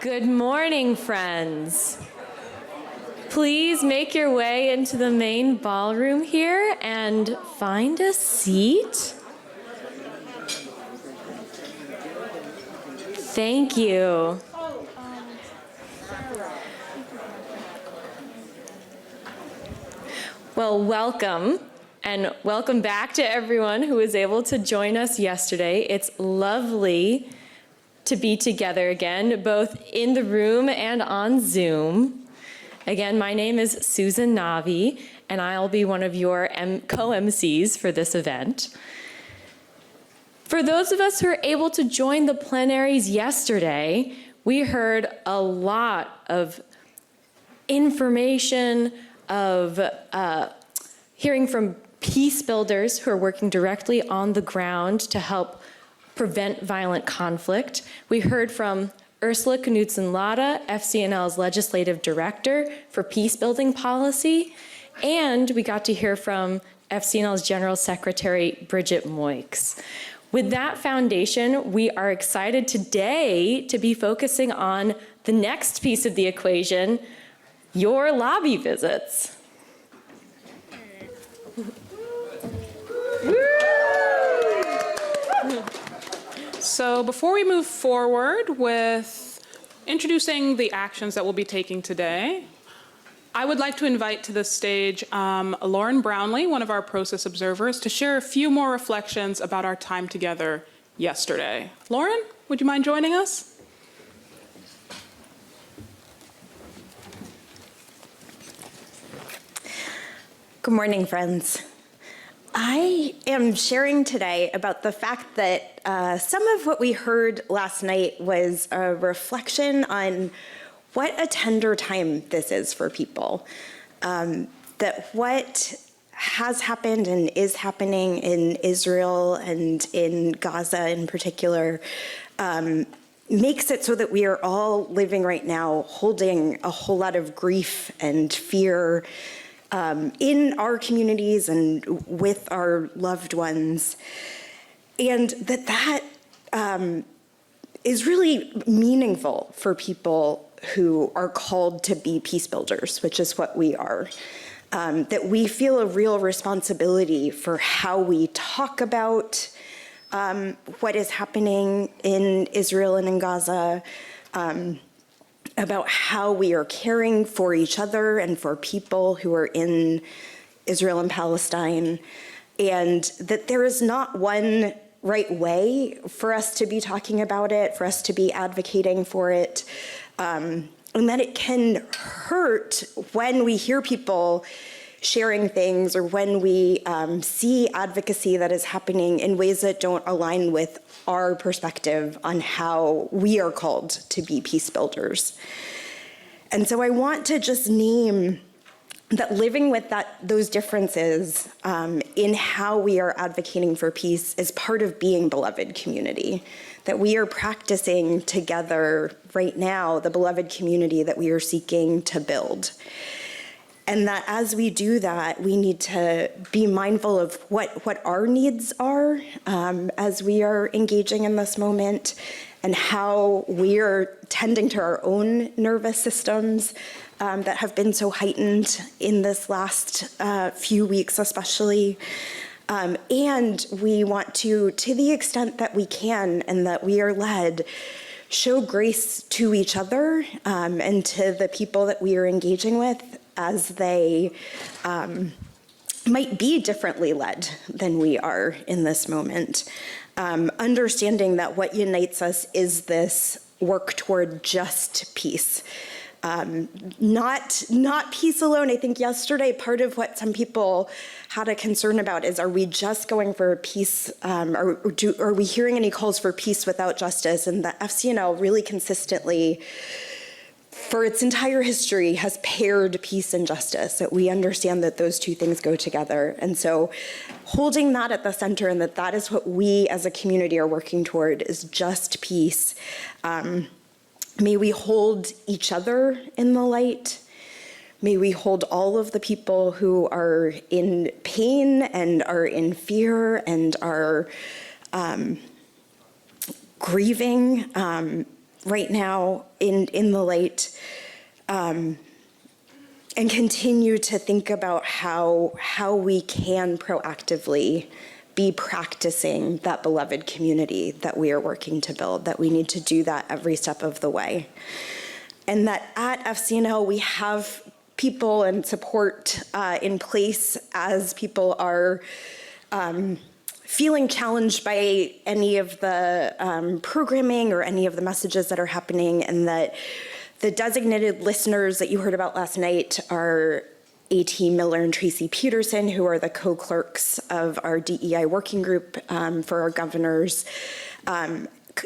Good morning, friends. Please make your way into the main ballroom here and find a seat. Thank you. Well, welcome, and welcome back to everyone who was able to join us yesterday. It's lovely to be together again, both in the room and on Zoom. Again, my name is Susan Navi, and I'll be one of your co-MCs for this event. For those of us who were able to join the plenaries yesterday, we heard a lot of information, of hearing from peace builders who are working directly on the ground to help prevent violent conflict. We heard from Ursala Knudsen-Latta, FCNL's Legislative Director for Peacebuilding Policy, and we got to hear from FCNL's General Secretary, Bridget Moix. With that foundation, we are excited today to be focusing on the next piece of the equation, your lobby visits. So before we move forward with introducing the actions that we'll be taking today, I would like to invite to the stage Lauren Brownlee, one of our process observers, to share a few more reflections about our time together yesterday. Lauren, would you mind joining us? Good morning, friends. I am sharing today about the fact that some of what we heard last night was a reflection on what a tender time this is for people. That what has happened and is happening in Israel and in Gaza in particular makes it so that we are all living right now holding a whole lot of grief and fear in our communities and with our loved ones. And that is really meaningful for people who are called to be peace builders, which is what we are. That we feel a real responsibility for how we talk about what is happening in Israel and in Gaza, about how we are caring for each other and for people who are in Israel and Palestine, and that there is not one right way for us to be talking about it, for us to be advocating for it, and that it can hurt when we hear people sharing things or when we see advocacy that is happening in ways that don't align with our perspective on how we are called to be peace builders. And so I want to just name that living with those differences in how we are advocating for peace is part of being beloved community, that we are practicing together right now the beloved community that we are seeking to build. And that as we do that, we need to be mindful of what our needs are as we are engaging in this moment, and how we are tending to our own nervous systems that have been so heightened in this last few weeks especially. And we want to the extent that we can and that we are led, show grace to each other and to the people that we are engaging with as they might be differently led than we are in this moment. Understanding that what unites us is this work toward just peace. Not peace alone. I think yesterday part of what some people had a concern about is, are we just going for peace, or are we hearing any calls for peace without justice? And the FCNL really consistently, for its entire history, has paired peace and justice, that we understand that those two things go together. And so holding that at the center, and that is what we as a community are working toward, is just peace. May we hold each other in the light. May we hold all of the people who are in pain and are in fear and are grieving right now in the light, and continue to think about how we can proactively be practicing that beloved community that we are working to build, that we need to do that every step of the way. And that at FCNL we have people and support in place as people are feeling challenged by any of the programming or any of the messages that are happening, and that the designated listeners that you heard about last night are A.T. Miller and Tracy Peterson, who are the co-clerks of our DEI working group for our governors.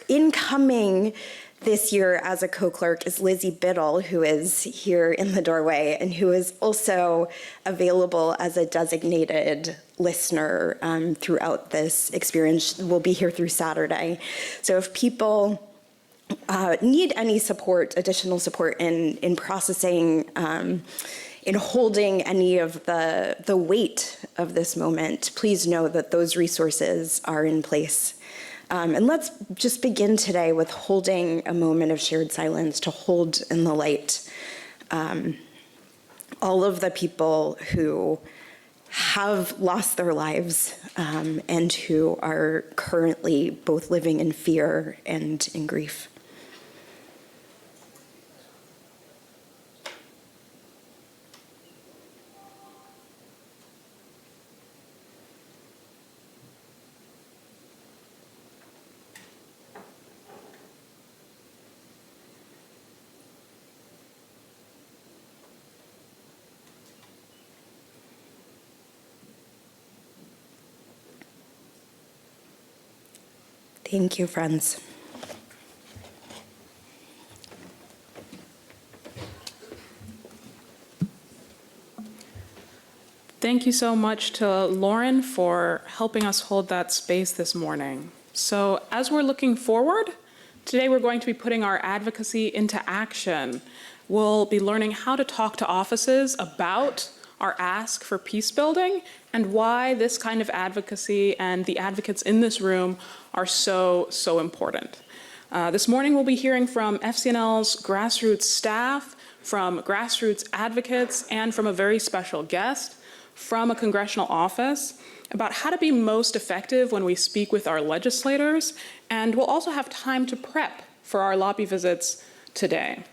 Incoming this year as a co-clerk is Lizzie Biddle, who is here in the doorway and who is also available as a designated listener throughout this experience. Will be here through Saturday. So if people need any support, additional support in processing, in holding any of the weight of this moment, please know that those resources are in place. And let's just begin today with holding a moment of shared silence to hold in the light all of the people who have lost their lives and who are currently both living in fear and in grief. Thank you, friends. Thank you so much to Lauren for helping us hold that space this morning. So as we're looking forward, today we're going to be putting our advocacy into action. We'll be learning how to talk to offices about our ask for peace building and why this kind of advocacy and the advocates in this room are so important. This morning we'll be hearing from FCNL's grassroots staff, from grassroots advocates, and from a very special guest from a congressional office about how to be most effective when we speak with our legislators, and we'll also have time to prep for our lobby visits today.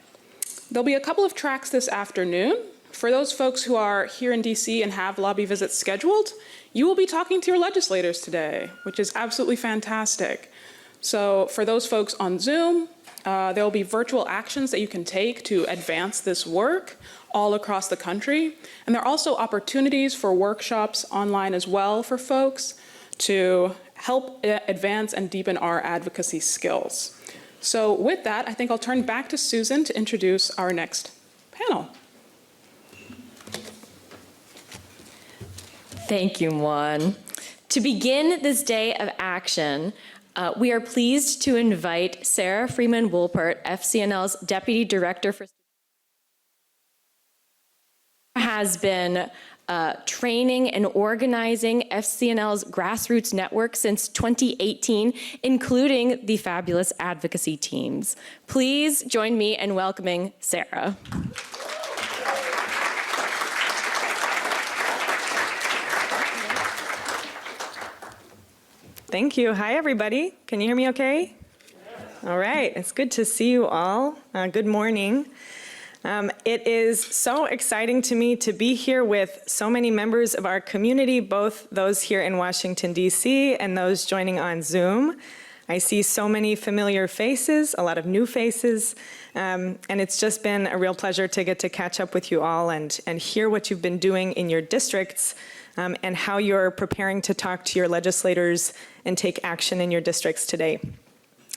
There'll be a couple of tracks this afternoon. For those folks who are here in DC and have lobby visits scheduled, you will be talking to your legislators today, which is absolutely fantastic. So for those folks on Zoom, there will be virtual actions that you can take to advance this work all across the country. And there are also opportunities for workshops online as well for folks to help advance and deepen our advocacy skills. So with that, I think I'll turn back to Susan to introduce our next panel. Thank you, Juan. To begin this day of action, we are pleased to invite Sarah Freeman-Woolpert, FCNL's Deputy Director for has been training and organizing FCNL's grassroots network since 2018, including the fabulous advocacy teams. Please join me in welcoming Sarah. Thank you. Hi, everybody. Can you hear me okay? All right. It's good to see you all. Good morning. It is so exciting to me to be here with so many members of our community, both those here in Washington, D.C., and those joining on Zoom. I see so many familiar faces, a lot of new faces, and it's just been a real pleasure to get to catch up with you all and hear what you've been doing in your districts and how you're preparing to talk to your legislators and take action in your districts today.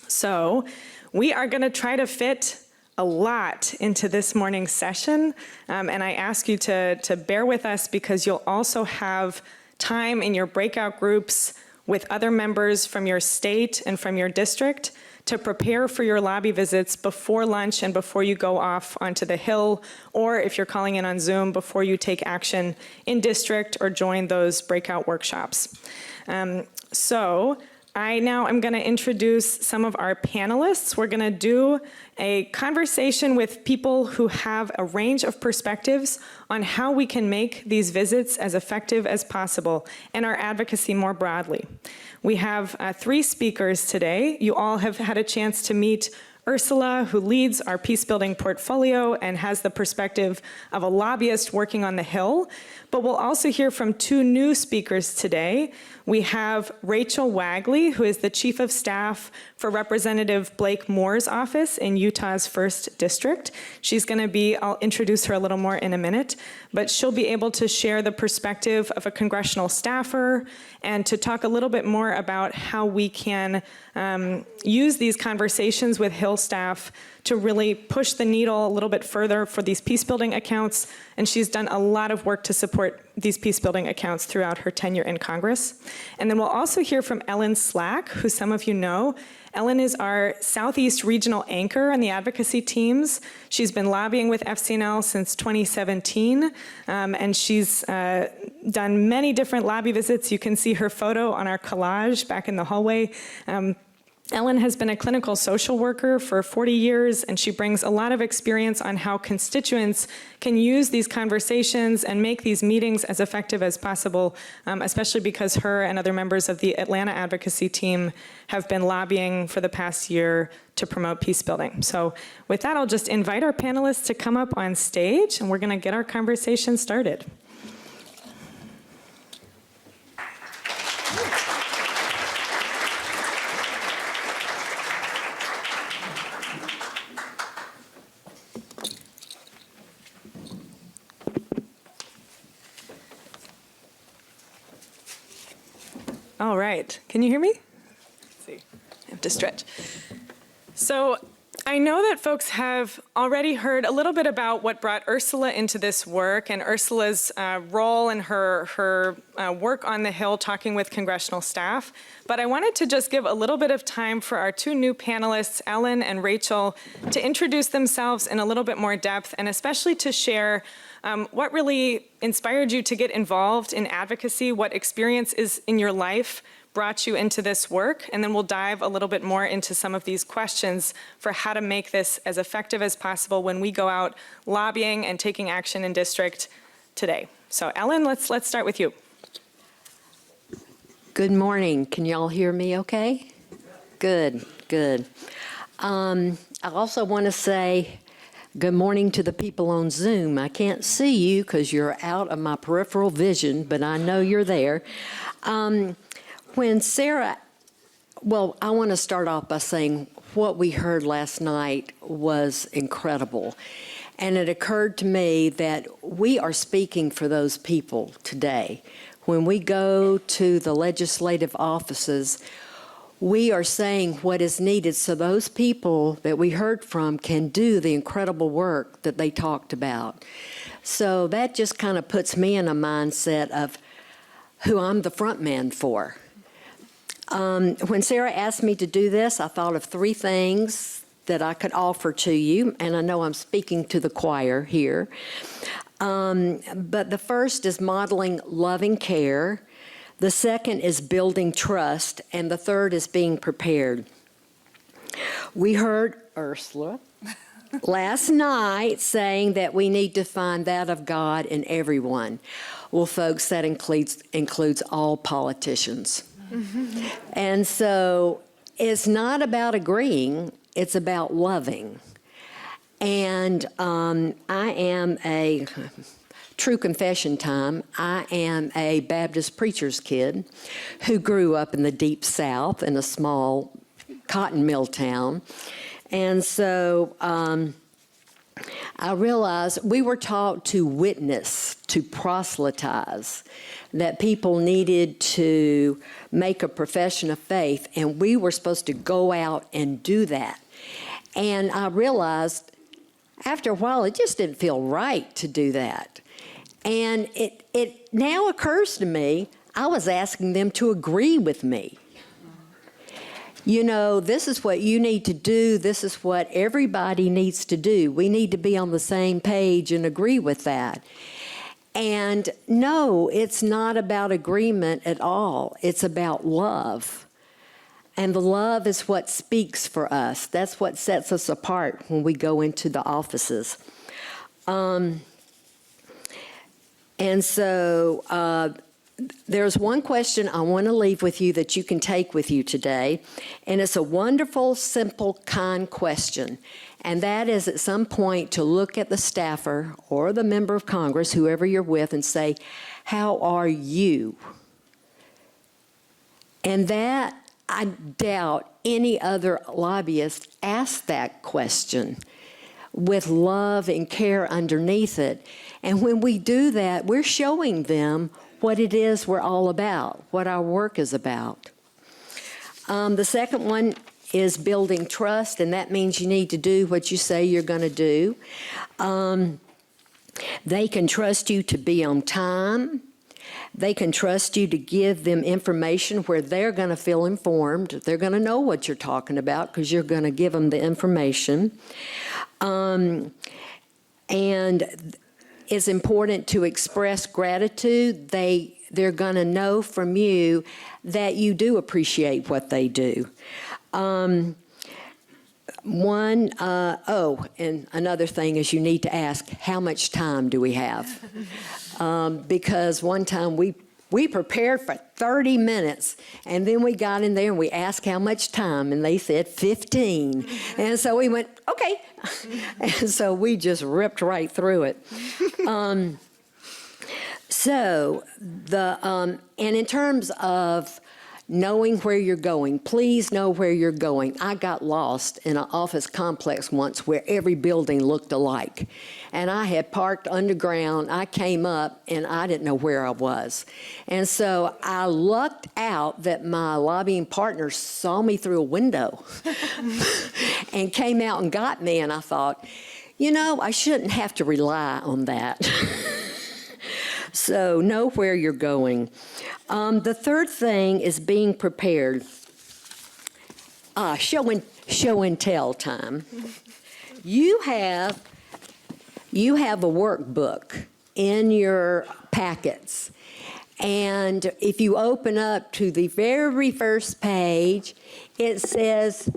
So we are going to try to fit a lot into this morning's session, and I ask you to bear with us because you'll also have time in your breakout groups with other members from your state and from your district to prepare for your lobby visits before lunch and before you go off onto the Hill, or if you're calling in on Zoom, before you take action in district or join those breakout workshops. So I now am going to introduce some of our panelists. We're going to do a conversation with people who have a range of perspectives on how we can make these visits as effective as possible and our advocacy more broadly. We have 3 speakers today. You all have had a chance to meet Ursala, who leads our peacebuilding portfolio and has the perspective of a lobbyist working on the Hill. But we'll also hear from 2 new speakers today. We have Rachel Wagley, who is the Chief of Staff for Representative Blake Moore's office in Utah's 1st District. She's going to be, I'll introduce her a little more in a minute, but she'll be able to share the perspective of a congressional staffer and to talk a little bit more about how we can use these conversations with Hill staff to really push the needle a little bit further for these peacebuilding accounts. And she's done a lot of work to support these peacebuilding accounts throughout her tenure in Congress. And then we'll also hear from Ellen Slack, who some of you know. Ellen is our Southeast Regional Anchor on the advocacy teams. She's been lobbying with FCNL since 2017, and she's done many different lobby visits. You can see her photo on our collage back in the hallway. Ellen has been a clinical social worker for 40 years, and she brings a lot of experience on how constituents can use these conversations and make these meetings as effective as possible, especially because her and other members of the Atlanta advocacy team have been lobbying for the past year to promote peace building. So with that, I'll just invite our panelists to come up on stage, and we're going to get our conversation started. All right, can you hear me? Let's see, I have to stretch. So I know that folks have already heard a little bit about what brought Ursala into this work and Ursala's role and her work on the Hill talking with congressional staff. But I wanted to just give a little bit of time for our 2 new panelists, Ellen and Rachel, to introduce themselves in a little bit more depth and especially to share what really inspired you to get involved in advocacy, what experiences in your life brought you into this work, and then we'll dive a little bit more into some of these questions for how to make this as effective as possible when we go out lobbying and taking action in district today. So Ellen, let's start with you. Good morning. Can y'all hear me okay? Good. I also want to say good morning to the people on Zoom. I can't see you because you're out of my peripheral vision, but I know you're there. When Sarah, I want to start off by saying what we heard last night was incredible. And it occurred to me that we are speaking for those people today. When we go to the legislative offices, we are saying what is needed so those people that we heard from can do the incredible work that they talked about. So that just kind of puts me in a mindset of who I'm the front man for. When Sarah asked me to do this, I thought of 3 things that I could offer to you, and I know I'm speaking to the choir here. But the first is modeling loving care. The second is building trust, and the third is being prepared. We heard Ursala last night saying that we need to find that of God in everyone. Well, folks, that includes all politicians. And so it's not about agreeing, it's about loving. And I am a true confession time. I am a Baptist preacher's kid who grew up in the deep South in a small cotton mill town. And so I realized we were taught to witness, to proselytize, that people needed to make a profession of faith, and we were supposed to go out and do that. And I realized after a while it just didn't feel right to do that. And it now occurs to me, I was asking them to agree with me. You know, this is what you need to do. This is what everybody needs to do. We need to be on the same page and agree with that. And no, it's not about agreement at all. It's about love. And the love is what speaks for us. That's what sets us apart when we go into the offices. And so there's one question I want to leave with you that you can take with you today. And it's a wonderful, simple, kind question. And that is at some point to look at the staffer or the member of Congress, whoever you're with, and say, how are you? And that, I doubt any other lobbyist asked that question with love and care underneath it. And when we do that, we're showing them what it is we're all about, what our work is about. The second one is building trust, and that means you need to do what you say you're going to do. They can trust you to be on time. They can trust you to give them information where they're going to feel informed. They're going to know what you're talking about because you're going to give them the information. And it's important to express gratitude. They're going to know from you that you do appreciate what they do. And another thing is you need to ask, how much time do we have? Because one time we prepared for 30 minutes, and then we got in there and we asked how much time, and they said 15. And so we went, okay. And so we just ripped right through it. And in terms of knowing where you're going, please know where you're going. I got lost in an office complex once where every building looked alike. And I had parked underground. I came up, and I didn't know where I was. And so I lucked out that my lobbying partner saw me through a window and came out and got me. And I thought, I shouldn't have to rely on that. So know where you're going. The third thing is being prepared. Show and tell time. You have a workbook in your packets. And if you open up to the very first page, it says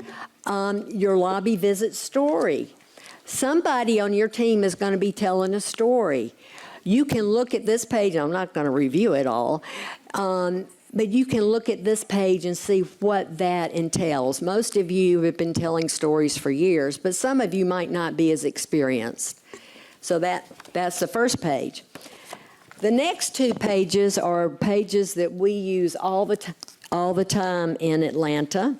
your lobby visit story. Somebody on your team is going to be telling a story. You can look at this page, and I'm not going to review it all, but you can look at this page and see what that entails. Most of you have been telling stories for years, but some of you might not be as experienced. So that's the first page. The next two pages are pages that we use all the time in Atlanta.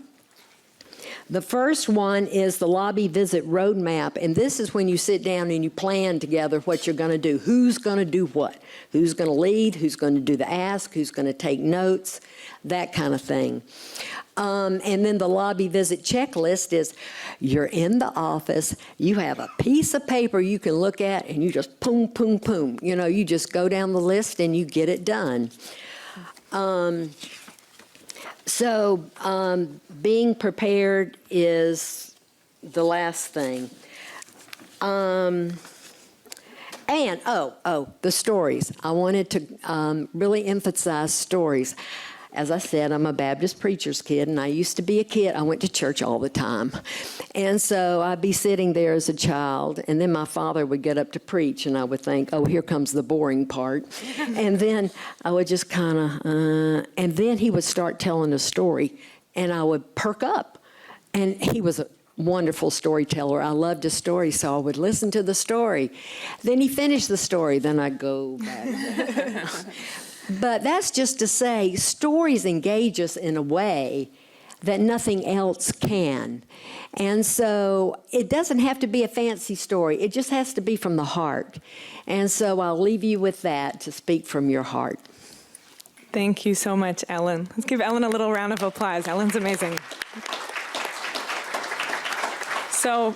The first one is the lobby visit roadmap, and this is when you sit down and you plan together what you're going to do. Who's going to do what? Who's going to lead? Who's going to do the ask? Who's going to take notes? That kind of thing. And then the lobby visit checklist is you're in the office, you have a piece of paper you can look at, and you just boom, boom, boom. You just go down the list and you get it done. So being prepared is the last thing. And, the stories. I wanted to really emphasize stories. As I said, I'm a Baptist preacher's kid, and I used to be a kid. I went to church all the time. And so I'd be sitting there as a child, and then my father would get up to preach, and I would think, oh, here comes the boring part. And then I would just kind of, and then he would start telling a story, and I would perk up. And he was a wonderful storyteller. I loved his story, so I would listen to the story. Then he finished the story, then I'd go back. But that's just to say, stories engage us in a way that nothing else can. And so it doesn't have to be a fancy story. It just has to be from the heart. And so I'll leave you with that, to speak from your heart. Thank you so much, Ellen. Let's give Ellen a little round of applause. Ellen's amazing. So,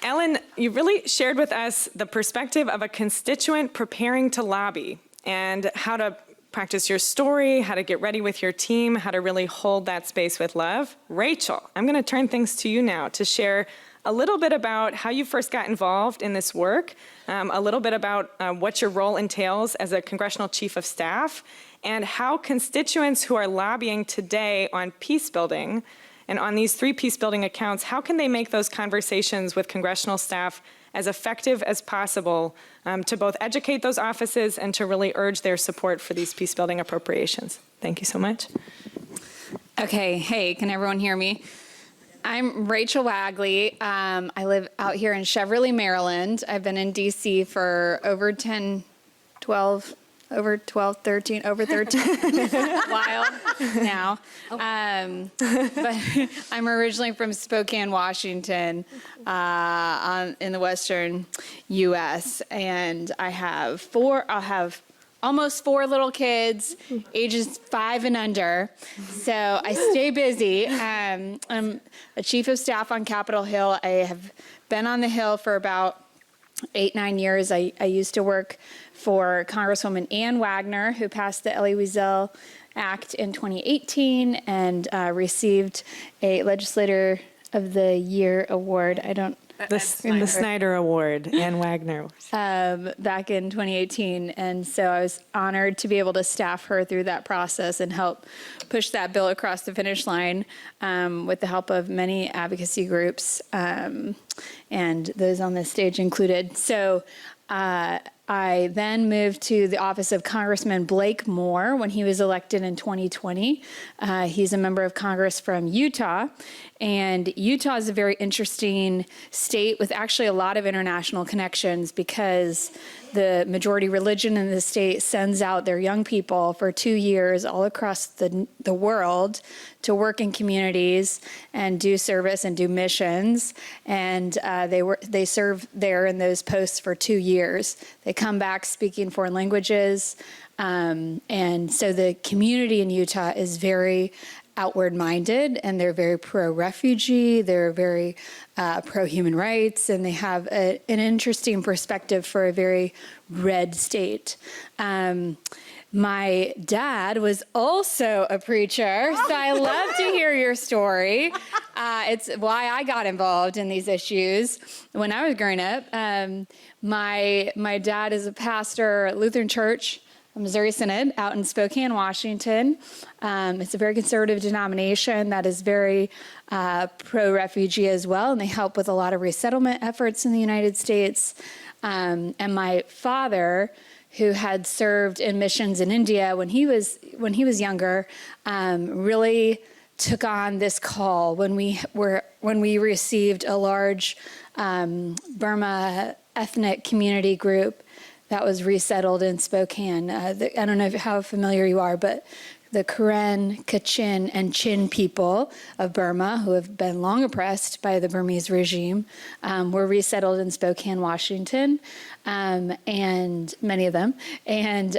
Ellen, you really shared with us the perspective of a constituent preparing to lobby and how to practice your story, how to get ready with your team, how to really hold that space with love. Rachel, I'm going to turn things to you now to share a little bit about how you first got involved in this work, a little bit about what your role entails as a congressional chief of staff, and how constituents who are lobbying today on peace building And on these 3 peacebuilding accounts, how can they make those conversations with congressional staff as effective as possible to both educate those offices and to really urge their support for these peacebuilding appropriations? Thank you so much. Okay, hey, can everyone hear me? I'm Rachel Wagley. I live out here in Cheverly, Maryland. I've been in DC for over 13, a while now. But I'm originally from Spokane, Washington, in the western U.S. And I'll have almost 4 little kids, ages 5 and under. So I stay busy. I'm a chief of staff on Capitol Hill. I have been on the Hill for about 8-9 years. I used to work for Congresswoman Ann Wagner, who passed the Elie Wiesel Act in 2018 and received a Legislator of the Year award. The Snyder Award, Ann Wagner. Back in 2018. And so I was honored to be able to staff her through that process and help push that bill across the finish line with the help of many advocacy groups, and those on this stage included. So I then moved to the office of Congressman Blake Moore when he was elected in 2020. He's a member of Congress from Utah, and Utah is a very interesting state with actually a lot of international connections because the majority religion in the state sends out their young people for 2 years all across the world to work in communities and do service and do missions. And they serve there in those posts for 2 years. They come back speaking foreign languages. And so the community in Utah is very outward-minded, and they're very pro-refugee, they're very pro-human rights, and they have an interesting perspective for a very red state. My dad was also a preacher, so I love to hear your story. It's why I got involved in these issues when I was growing up. My dad is a pastor at Lutheran Church, Missouri Synod, out in Spokane, Washington. It's a very conservative denomination that is very pro-refugee as well, and they help with a lot of resettlement efforts in the United States. And my father, who had served in missions in India when he was younger, really took on this call when we received a large Burma ethnic community group that was resettled in Spokane. I don't know how familiar you are, but the Karen, Kachin, and Chin people of Burma, who have been long oppressed by the Burmese regime, were resettled in Spokane, Washington, and many of them. And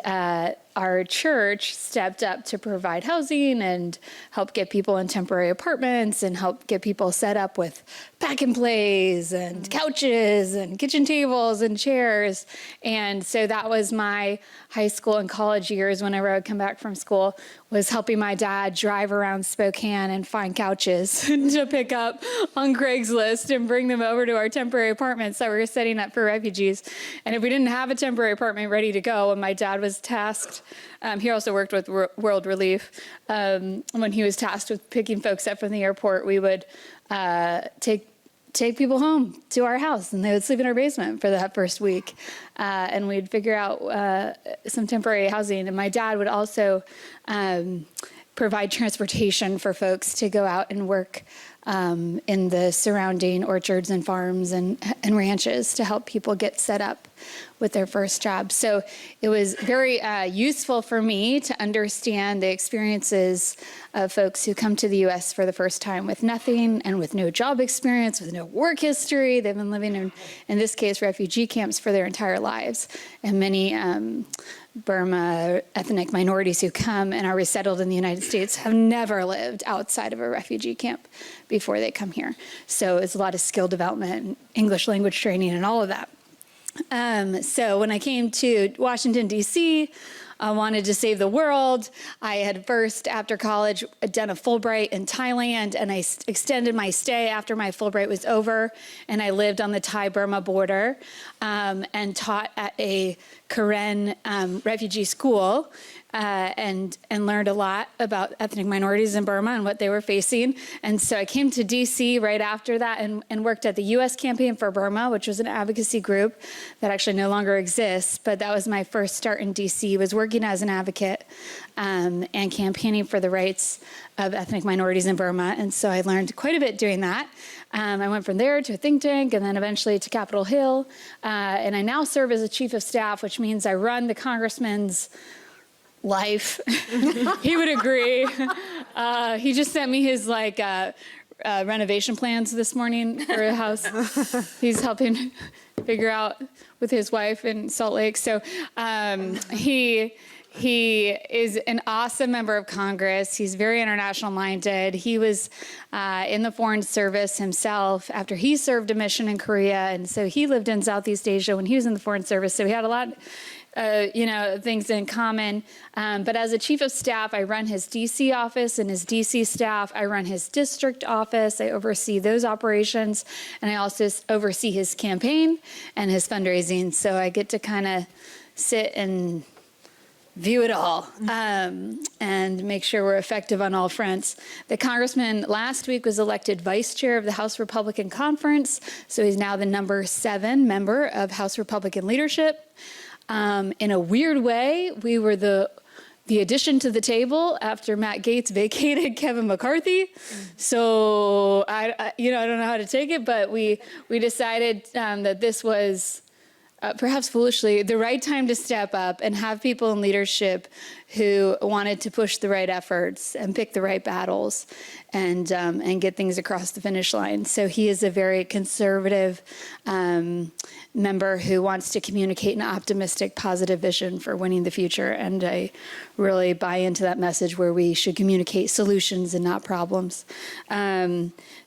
our church stepped up to provide housing and help get people in temporary apartments and help get people set up with pack and plays and couches and kitchen tables and chairs. And so that was my high school and college years. Whenever I would come back from school, was helping my dad drive around Spokane and find couches to pick up on Craigslist and bring them over to our temporary apartments that we were setting up for refugees. And if we didn't have a temporary apartment ready to go, and my dad was tasked, he also worked with World Relief. When he was tasked with picking folks up from the airport, we would take people home to our house, and they would sleep in our basement for that first week. And we'd figure out some temporary housing. And my dad would also provide transportation for folks to go out and work in the surrounding orchards and farms and ranches to help people get set up with their first job. So it was very useful for me to understand the experiences of folks who come to the U.S. for the first time with nothing and with no job experience, with no work history. They've been living in this case, refugee camps for their entire lives. And many Burma ethnic minorities who come and are resettled in the United States have never lived outside of a refugee camp before they come here. So it's a lot of skill development, and English language training, and all of that. So when I came to Washington, D.C., I wanted to save the world. I had first, after college, done a Fulbright in Thailand, and I extended my stay after my Fulbright was over, and I lived on the Thai-Burma border and taught at a Karen refugee school and learned a lot about ethnic minorities in Burma and what they were facing. And so I came to DC right after that and worked at the U.S. Campaign for Burma, which was an advocacy group that actually no longer exists. But that was my first start in DC, was working as an advocate and campaigning for the rights of ethnic minorities in Burma. And so I learned quite a bit doing that. I went from there to a think tank and then eventually to Capitol Hill. And I now serve as a chief of staff, which means I run the congressman's life. He would agree. He just sent me his renovation plans this morning for a house. He's helping figure out with his wife in Salt Lake. So he is an awesome member of Congress. He's very international minded. He was in the Foreign Service himself after he served a mission in Korea. And so he lived in Southeast Asia when he was in the Foreign Service. So we had a lot things in common. But as a chief of staff, I run his DC office and his DC staff. I run his district office. I oversee those operations. And I also oversee his campaign and his fundraising. So I get to kind of sit and view it all and make sure we're effective on all fronts. The congressman last week was elected vice chair of the House Republican Conference. So he's now the number 7 member of House Republican leadership. In a weird way, we were the addition to the table after Matt Gaetz vacated Kevin McCarthy. So I don't know how to take it, but we decided that this was perhaps foolishly the right time to step up and have people in leadership who wanted to push the right efforts and pick the right battles and get things across the finish line. So he is a very conservative member who wants to communicate an optimistic, positive vision for winning the future. And I really buy into that message where we should communicate solutions and not problems.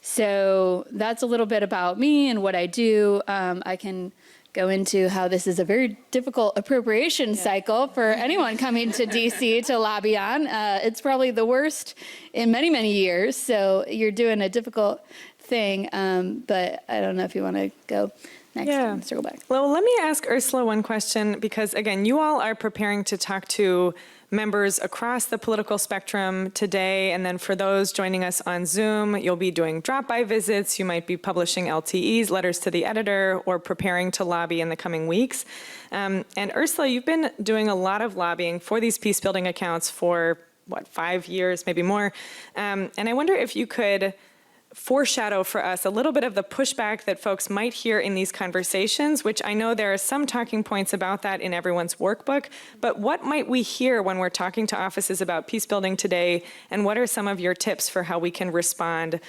So that's a little bit about me and what I do. I can go into how this is a very difficult appropriation cycle for anyone coming to DC to lobby on. It's probably the worst in many, many years. So you're doing a difficult thing. But I don't know if you want to go next and circle back. Well, let me ask Ursula one question, because again, you all are preparing to talk to members across the political spectrum today. And then for those joining us on Zoom, you'll be doing drop-by visits. You might be publishing LTEs, letters to the editor, or preparing to lobby in the coming weeks. And Ursula, you've been doing a lot of lobbying for these peace-building accounts for, 5 years, maybe more. And I wonder if you could foreshadow for us a little bit of the pushback that folks might hear in these conversations, which I know there are some talking points about that in everyone's workbook, but what might we hear when we're talking to offices about peace building today, and what are some of your tips for how we can respond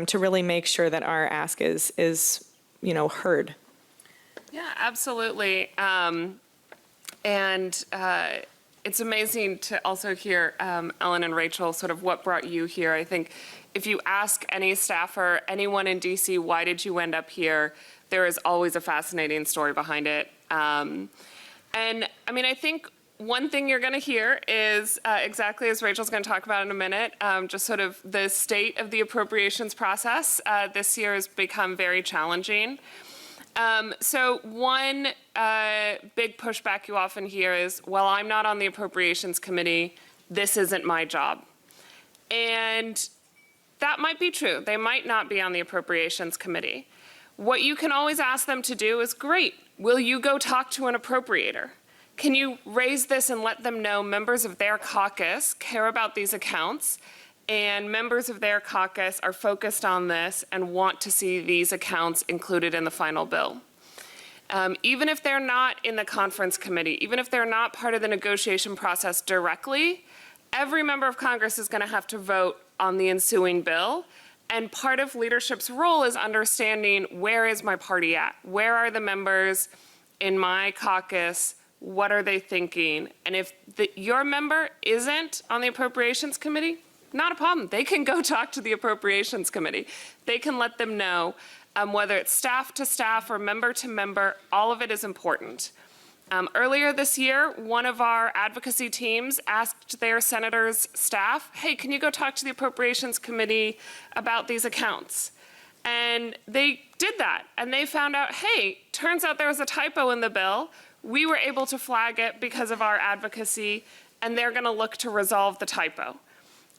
to really make sure that our ask is heard? Yeah, absolutely. It's amazing to also hear Ellen and Rachel sort of what brought you here. I think if you ask any staffer, anyone in DC, why did you end up here, there is always a fascinating story behind it. And I mean, I think one thing you're going to hear is exactly as Rachel's going to talk about in a minute, just sort of the state of the appropriations process this year has become very challenging. So one big pushback you often hear is, well, I'm not on the appropriations committee, this isn't my job. And that might be true. They might not be on the appropriations committee. What you can always ask them to do is, great, will you go talk to an appropriator? Can you raise this and let them know members of their caucus care about these accounts, and members of their caucus are focused on this and want to see these accounts included in the final bill? Even if they're not in the conference committee, even if they're not part of the negotiation process directly, every member of Congress is going to have to vote on the ensuing bill. And part of leadership's role is understanding, where is my party at? Where are the members in my caucus? What are they thinking? And if your member isn't on the appropriations committee, not a problem. They can go talk to the appropriations committee. They can let them know, whether it's staff to staff or member to member, all of it is important. Earlier this year, one of our advocacy teams asked their senator's staff, hey, can you go talk to the Appropriations Committee about these accounts? And they did that, and they found out, hey, turns out there was a typo in the bill. We were able to flag it because of our advocacy, and they're going to look to resolve the typo.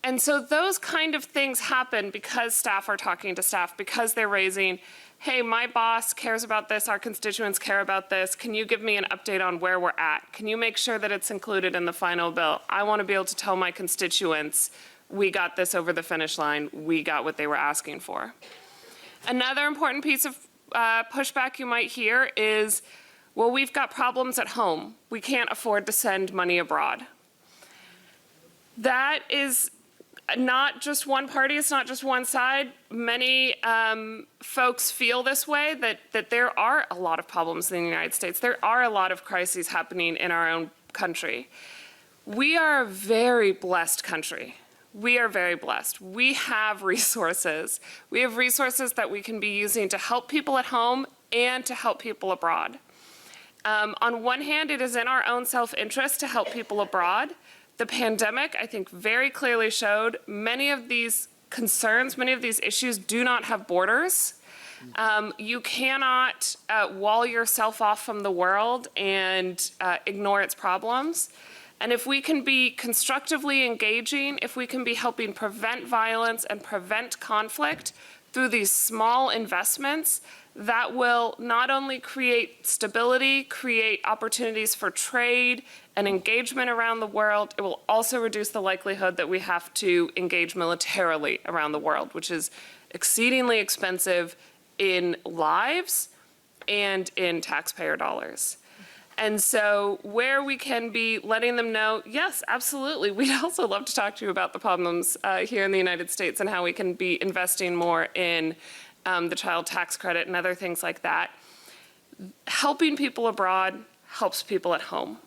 And so those kind of things happen because staff are talking to staff, because they're raising, hey, my boss cares about this, our constituents care about this, can you give me an update on where we're at? Can you make sure that it's included in the final bill? I want to be able to tell my constituents, we got this over the finish line, we got what they were asking for. Another important piece of pushback you might hear is, well, we've got problems at home. We can't afford to send money abroad. That is not just one party, it's not just one side. Many folks feel this way, that there are a lot of problems in the United States. There are a lot of crises happening in our own country. We are a very blessed country. We are very blessed. We have resources. We have resources that we can be using to help people at home and to help people abroad. On one hand, it is in our own self-interest to help people abroad. The pandemic, I think, very clearly showed many of these concerns, many of these issues do not have borders. You cannot wall yourself off from the world and ignore its problems. And if we can be constructively engaging, if we can be helping prevent violence and prevent conflict through these small investments, that will not only create stability, create opportunities for trade and engagement around the world, it will also reduce the likelihood that we have to engage militarily around the world, which is exceedingly expensive in lives and in taxpayer dollars. And so where we can be letting them know, yes, absolutely, we'd also love to talk to you about the problems here in the United States and how we can be investing more in the child tax credit and other things like that. Helping people abroad helps people at home.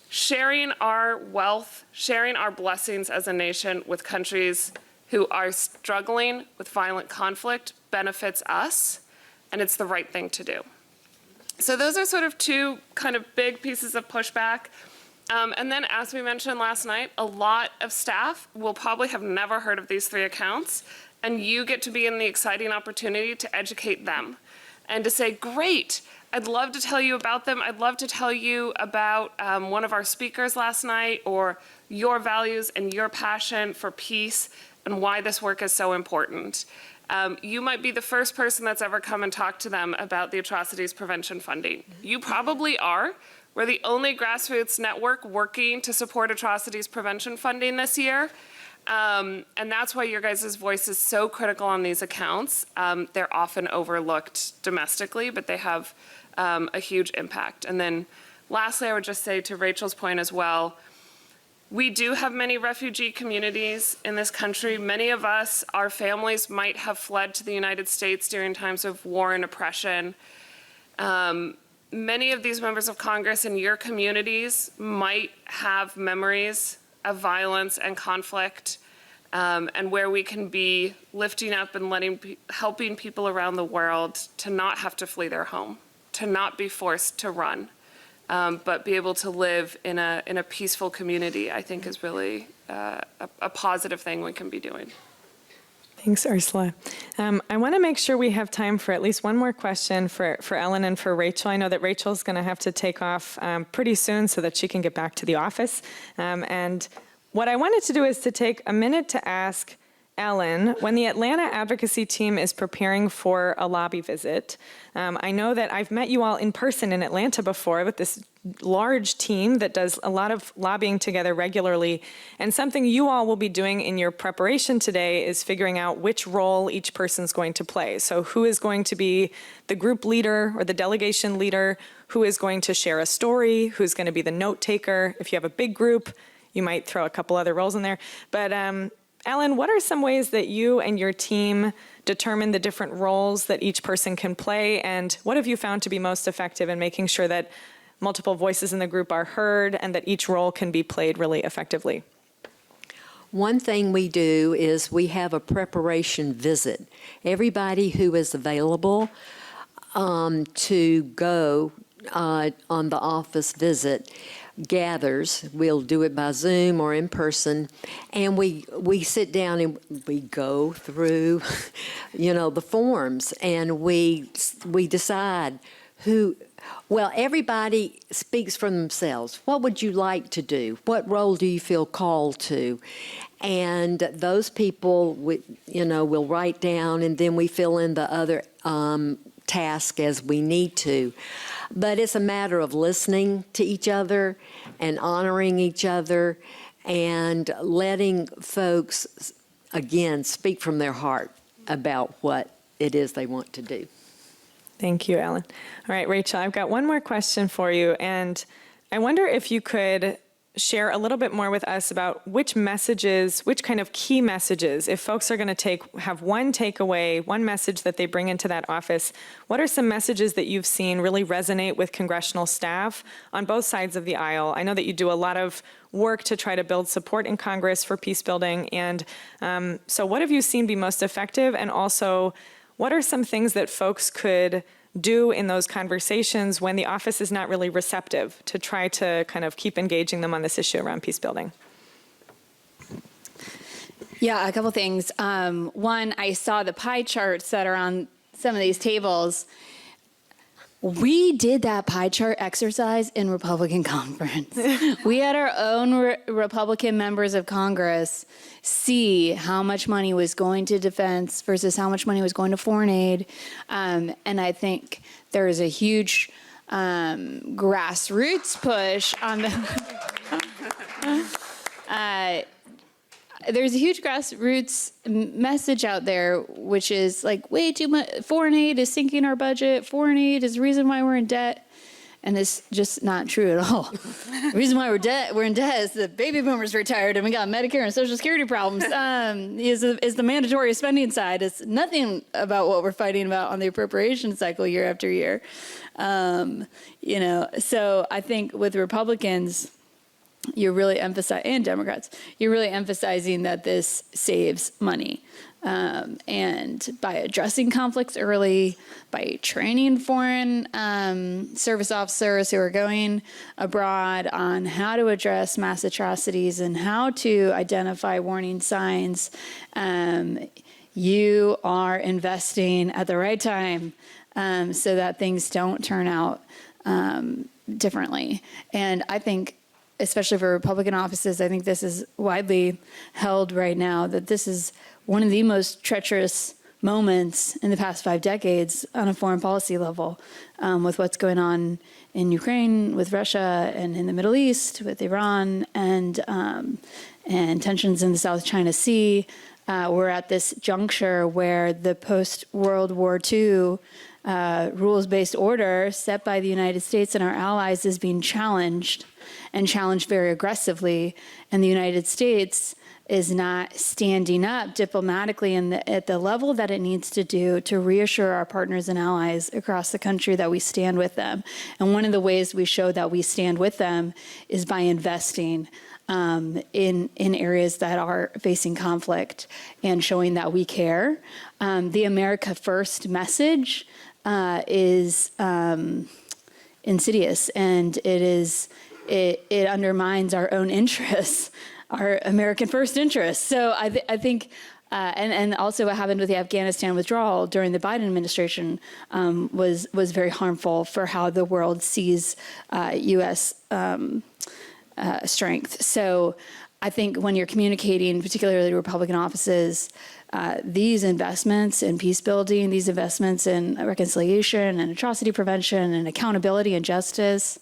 Sharing our wealth, sharing our blessings as a nation with countries who are struggling with violent conflict benefits us, and it's the right thing to do. So those are sort of two kind of big pieces of pushback. And then, as we mentioned last night, a lot of staff will probably have never heard of these 3 accounts, and you get to be in the exciting opportunity to educate them and to say, great, I'd love to tell you about them. I'd love to tell you about one of our speakers last night, or your values and your passion for peace and why this work is so important. You might be the first person that's ever come and talked to them about the atrocities prevention funding. You probably are. We're the only grassroots network working to support atrocities prevention funding this year. And that's why your guys' voice is so critical on these accounts. They're often overlooked domestically, but they have a huge impact. And then lastly, I would just say, to Rachel's point as well, we do have many refugee communities in this country. Many of us, our families might have fled to the United States during times of war and oppression. Many of these members of Congress in your communities might have memories of violence and conflict, and where we can be lifting up and helping people around the world to not have to flee their home, to not be forced to run. But be able to live in a peaceful community, I think, is really a positive thing we can be doing. Thanks, Ursula. I want to make sure we have time for at least one more question for Ellen and for Rachel. I know that Rachel's going to have to take off pretty soon so that she can get back to the office. And what I wanted to do is to take a minute to ask Ellen, when the Atlanta advocacy team is preparing for a lobby visit, I know that I've met you all in person in Atlanta before with this large team that does a lot of lobbying together regularly. And something you all will be doing in your preparation today is figuring out which role each person's going to play. So who is going to be the group leader or the delegation leader? Who is going to share a story? Who's going to be the note taker? If you have a big group, you might throw a couple other roles in there. But Ellen, what are some ways that you and your team determine the different roles that each person can play, and what have you found to be most effective in making sure that multiple voices in the group are heard and that each role can be played really effectively? One thing we do is we have a preparation visit. Everybody who is available to go on the office visit gathers. We'll do it by Zoom or in person, and we sit down and we go through, the forms, and we decide well, everybody speaks for themselves. What would you like to do? What role do you feel called to? And those people, will write down, and then we fill in the other task as we need to. But it's a matter of listening to each other and honoring each other and letting folks, again, speak from their heart about what it is they want to do. Thank you, Ellen. All right, Rachel, I've got one more question for you, and I wonder if you could share a little bit more with us about which kind of key messages, if folks are going to have one takeaway, one message that they bring into that office, what are some messages that you've seen really resonate with congressional staff on both sides of the aisle? I know that you do a lot of work to try to build support in Congress for peace building, and so what have you seen be most effective, and also what are some things that folks could do in those conversations when the office is not really receptive to try to kind of keep engaging them on this issue around peace building? Yeah, a couple things. One, I saw the pie charts that are on some of these tables. We did that pie chart exercise in Republican conference. We had our own Republican members of Congress see how much money was going to defense versus how much money was going to foreign aid. And I think there is a huge grassroots push on the... there's a huge grassroots message out there, which is like, way too much, foreign aid is sinking our budget, foreign aid is the reason why we're in debt. And it's just not true at all. The reason why we're in debt is the baby boomers retired and we got Medicare and Social Security problems. Is the mandatory spending side. It's nothing about what we're fighting about on the appropriation cycle year after year. So I think with Republicans, you're really emphasizing, and Democrats, you're really emphasizing that this saves money. And by addressing conflicts early, by training foreign service officers who are going abroad on how to address mass atrocities and how to identify warning signs, you are investing at the right time so that things don't turn out differently. And I think, especially for Republican offices, I think this is widely held right now, that this is one of the most treacherous moments in the past 5 decades on a foreign policy level, with what's going on in Ukraine, with Russia, and in the Middle East, with Iran, and tensions in the South China Sea. We're at this juncture where the post-World War II rules-based order set by the United States and our allies is being challenged, and challenged very aggressively. And the United States is not standing up diplomatically at the level that it needs to do to reassure our partners and allies across the country that we stand with them. And one of the ways we show that we stand with them is by investing in areas that are facing conflict and showing that we care. The America First message is insidious, and it undermines our own interests, our American first interests. So I think, and also what happened with the Afghanistan withdrawal during the Biden administration was very harmful for how the world sees U.S. Strength. So I think when you're communicating, particularly Republican offices, these investments in peace building, these investments in reconciliation and atrocity prevention and accountability and justice,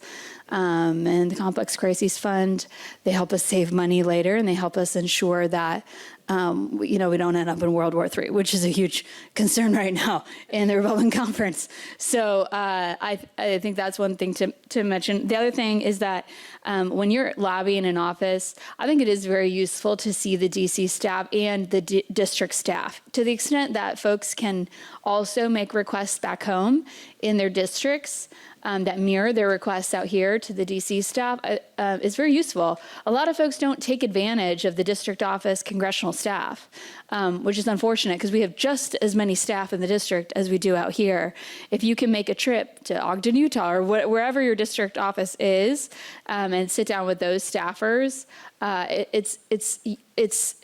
and the Complex Crises Fund, they help us save money later, and they help us ensure that we don't end up in World War III, which is a huge concern right now in the Republican conference. So I think that's one thing to mention. The other thing is that when you're lobbying in office, I think it is very useful to see the DC staff and the district staff, to the extent that folks can also make requests back home in their districts that mirror their requests out here to the DC staff is very useful. A lot of folks don't take advantage of the district office congressional staff, which is unfortunate because we have just as many staff in the district as we do out here. If you can make a trip to Ogden, Utah, or wherever your district office is, and sit down with those staffers, it's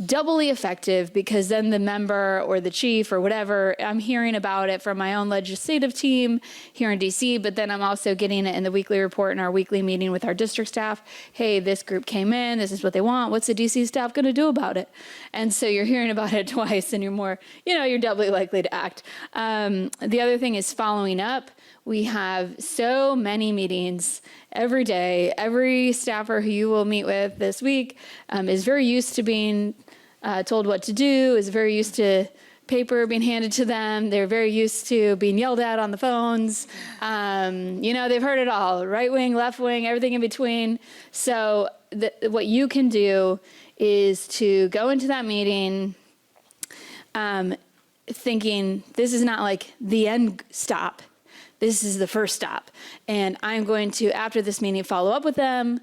doubly effective because then the member or the chief or whatever, I'm hearing about it from my own legislative team here in DC, but then I'm also getting it in the weekly report in our weekly meeting with our district staff. Hey, this group came in, this is what they want. What's the DC staff going to do about it? And so you're hearing about it twice and you're more, you're doubly likely to act. The other thing is following up. We have so many meetings every day. Every staffer who you will meet with this week is very used to being told what to do, is very used to paper being handed to them. They're very used to being yelled at on the phones. They've heard it all, right wing, left wing, everything in between. So what you can do is to go into that meeting thinking this is not like the end stop. This is the first stop. And I'm going to, after this meeting, follow up with them.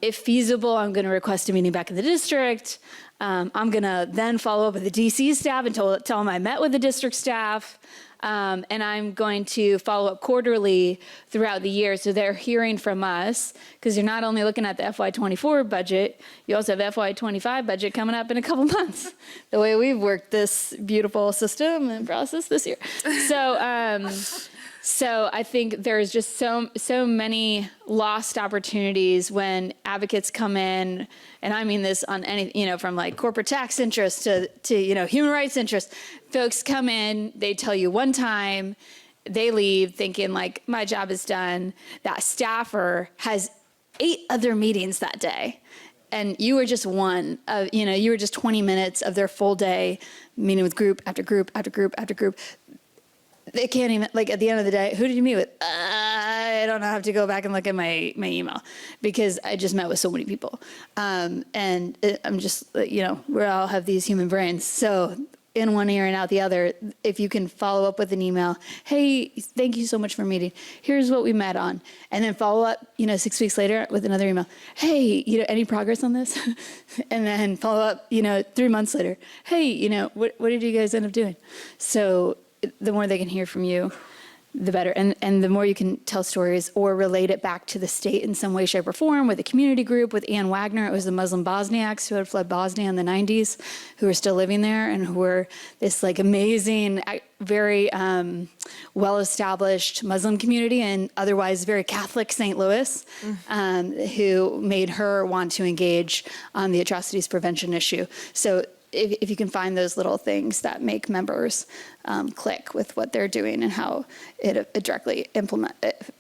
If feasible, I'm going to request a meeting back in the district. I'm going to then follow up with the DC staff and tell them I met with the district staff. And I'm going to follow up quarterly throughout the year so they're hearing from us, because you're not only looking at the FY24 budget, you also have FY25 budget coming up in a couple months, the way we've worked this beautiful system and process this year. So I think there's just so many lost opportunities when advocates come in, and I mean this on any, from like corporate tax interest to human rights interest. Folks come in, they tell you one time, they leave thinking like my job is done. That staffer has 8 other meetings that day. And you were just one of, you were just 20 minutes of their full day meeting with group after group after group after group. They can't even, like, at the end of the day, who did you meet with? I don't know. I have to go back and look at my email because I just met with so many people. I'm just, we all have these human brains. So in one ear and out the other, if you can follow up with an email, hey, thank you so much for meeting. Here's what we met on. And then follow up, 6 weeks later with another email. Hey, any progress on this? And then follow up, 3 months later. Hey, what did you guys end up doing? So the more they can hear from you, the better. And the more you can tell stories or relate it back to the state in some way, shape, or form with a community group, with Ann Wagner. It was the Muslim Bosniaks who had fled Bosnia in the 90s, who are still living there and who were this like amazing, very well-established Muslim community and otherwise very Catholic St. Louis, who made her want to engage on the atrocities prevention issue. So if you can find those little things that make members click with what they're doing and how it directly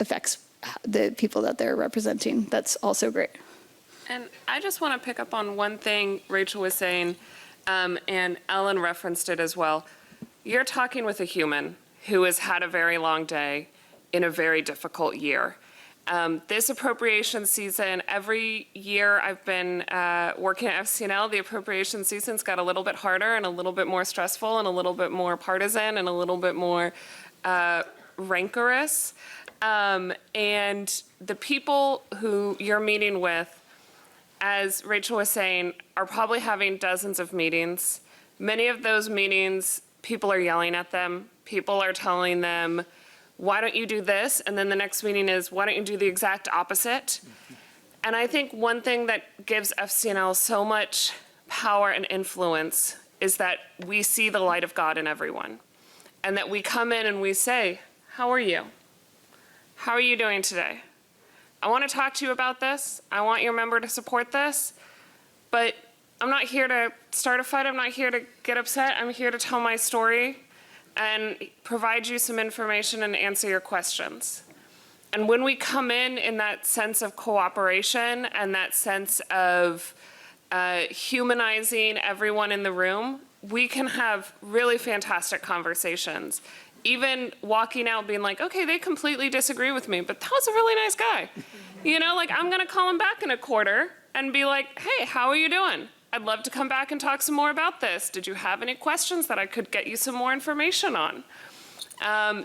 affects the people that they're representing, that's also great. And I just want to pick up on one thing Rachel was saying, and Ellen referenced it as well. You're talking with a human who has had a very long day in a very difficult year. This appropriation season, every year I've been working at FCNL, the appropriation season's got a little bit harder and a little bit more stressful and a little bit more partisan and a little bit more rancorous. And the people who you're meeting with, as Rachel was saying, are probably having dozens of meetings. Many of those meetings, people are yelling at them. People are telling them, why don't you do this? And then the next meeting is, why don't you do the exact opposite? And I think one thing that gives FCNL so much power and influence is that we see the light of God in everyone. And that we come in and we say, how are you? How are you doing today? I want to talk to you about this. I want your member to support this. But I'm not here to start a fight. I'm not here to get upset. I'm here to tell my story and provide you some information and answer your questions. And when we come in that sense of cooperation and that sense of humanizing everyone in the room, we can have really fantastic conversations. Even walking out being like, okay, they completely disagree with me, but that was a really nice guy. I'm gonna call him back in a quarter and be like, hey, how are you doing? I'd love to come back and talk some more about this. Did you have any questions that I could get you some more information on?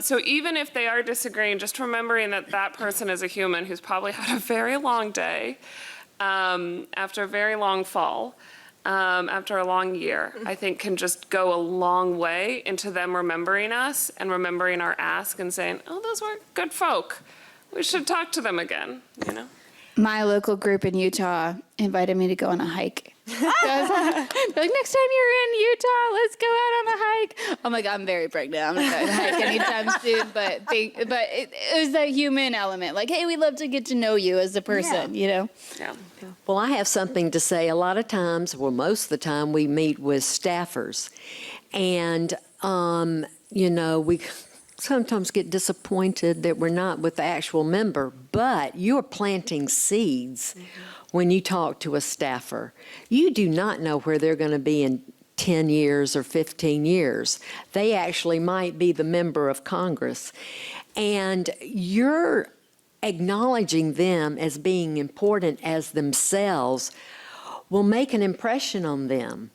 So even if they are disagreeing, just remembering that that person is a human who's probably had a very long day, after a very long fall, after a long year, I think can just go a long way into them remembering us and remembering our ask and saying, oh, those were good folk. We should talk to them again, My local group in Utah invited me to go on a hike They're like, next time you're in Utah, let's go out on a hike. I'm like, I'm very pregnant. I'm not going to hike anytime soon. But it was that human element. Like, hey, we'd love to get to know you as a person, you know? Yeah. Well, I have something to say. A lot of times, well, most of the time, we meet with staffers. And, we sometimes get disappointed that we're not with the actual member, but you're planting seeds when you talk to a staffer. You do not know where they're going to be in 10 years or 15 years. They actually might be the member of Congress. And you're acknowledging them as being important as themselves will make an impression on them.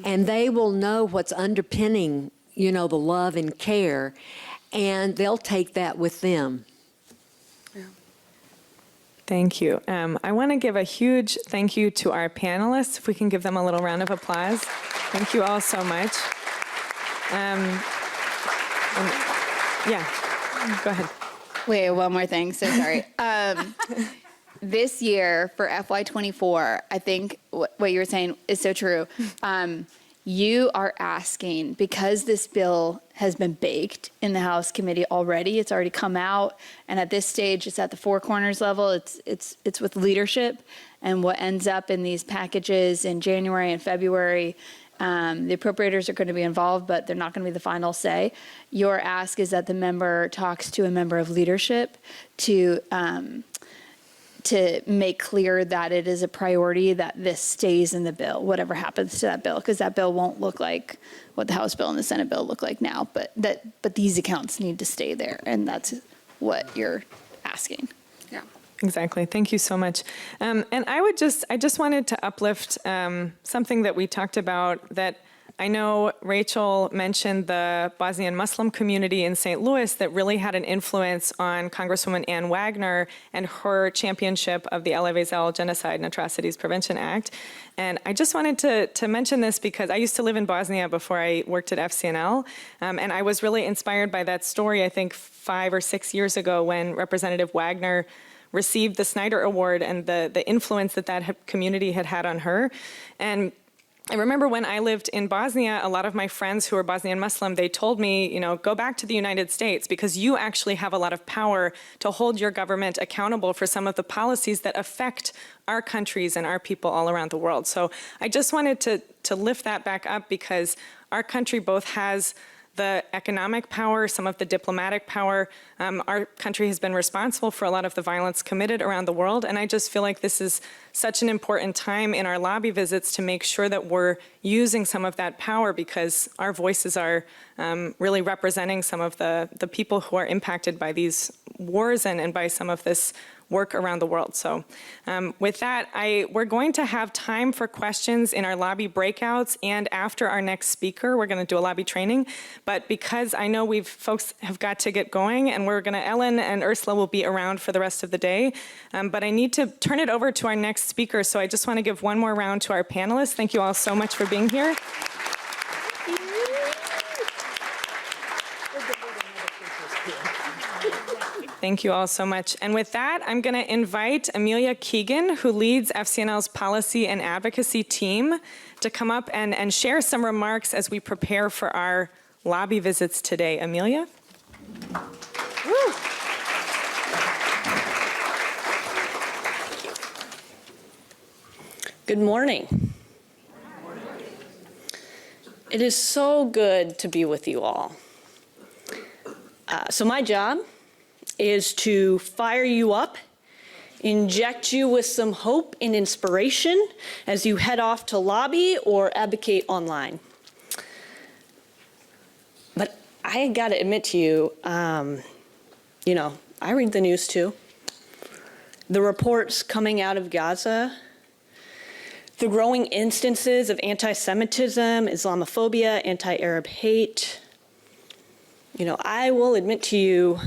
And they will know what's underpinning, the love and care, and they'll take that with them. Thank you. I want to give a huge thank you to our panelists. If we can give them a little round of applause. Thank you all so much. Go ahead. Wait, one more thing. So sorry. This year for FY24, I think what you were saying is so true. You are asking, because this bill has been baked in the House committee already, it's already come out, and at this stage, it's at the Four Corners level. It's with leadership, and what ends up in these packages in January and February. The appropriators are going to be involved, but they're not going to be the final say. Your ask is that the member talks to a member of leadership to make clear that it is a priority that this stays in the bill, whatever happens to that bill, because that bill won't look like what the House bill and the Senate bill look like now, but these accounts need to stay there, and that's what you're asking. Yeah. Exactly. Thank you so much. And I just wanted to uplift something that we talked about that I know Rachel mentioned the Bosnian Muslim community in St. Louis that really had an influence on Congresswoman Ann Wagner and her championship of the Ela Wiesel Genocide and Atrocities Prevention Act. And I just wanted to mention this because I used to live in Bosnia before I worked at FCNL, and I was really inspired by that story, I think 5 or 6 years ago when Representative Wagner received the Snyder Award and the influence that community had on her. And I remember when I lived in Bosnia, a lot of my friends who were Bosnian Muslim, they told me, go back to the United States because you actually have a lot of power to hold your government accountable for some of the policies that affect our countries and our people all around the world. So I just wanted to lift that back up because our country both has the economic power, some of the diplomatic power. Our country has been responsible for a lot of the violence committed around the world, and I just feel like this is such an important time in our lobby visits to make sure that we're using some of that power because our voices are really representing some of the people who are impacted by these wars and by some of this work around the world. So with that, we're going to have time for questions in our lobby breakouts and after our next speaker, we're going to do a lobby training. But because I know folks have got to get going and Ellen and Ursala will be around for the rest of the day. But I need to turn it over to our next speaker. So I just want to give one more round to our panelists. Thank you all so much for being here. Thank you all so much. And with that, I'm going to invite Amelia Kegan, who leads FCNL's policy and advocacy team, to come up and share some remarks as we prepare for our lobby visits today. Amelia? Woo. Good morning. It is so good to be with you all. So my job is to fire you up, inject you with some hope and inspiration as you head off to lobby or advocate online. But I gotta admit to you, I read the news too. The reports coming out of Gaza, the growing instances of anti-Semitism, Islamophobia, anti-Arab hate. I will admit to you,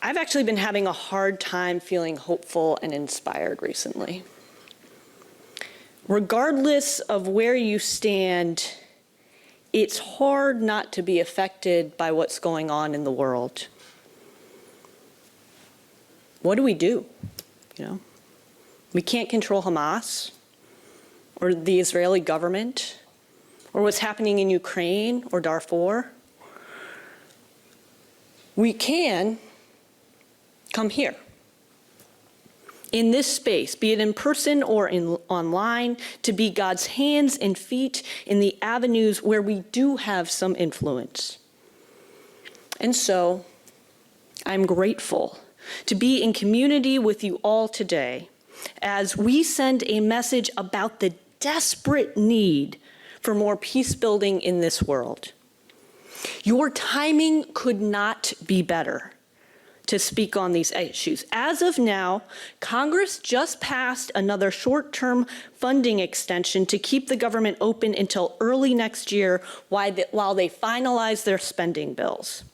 I've actually been having a hard time feeling hopeful and inspired recently. Regardless of where you stand, it's hard not to be affected by what's going on in the world. What do? We can't control Hamas. or the Israeli government or what's happening in Ukraine or Darfur, we can come here. In this space, be it in person or online, to be God's hands and feet in the avenues where we do have some influence. And so, I'm grateful to be in community with you all today as we send a message about the desperate need for more peace building in this world. Your timing could not be better to speak on these issues. As of now, Congress just passed another short-term funding extension to keep the government open until early next year while they finalize their spending bills.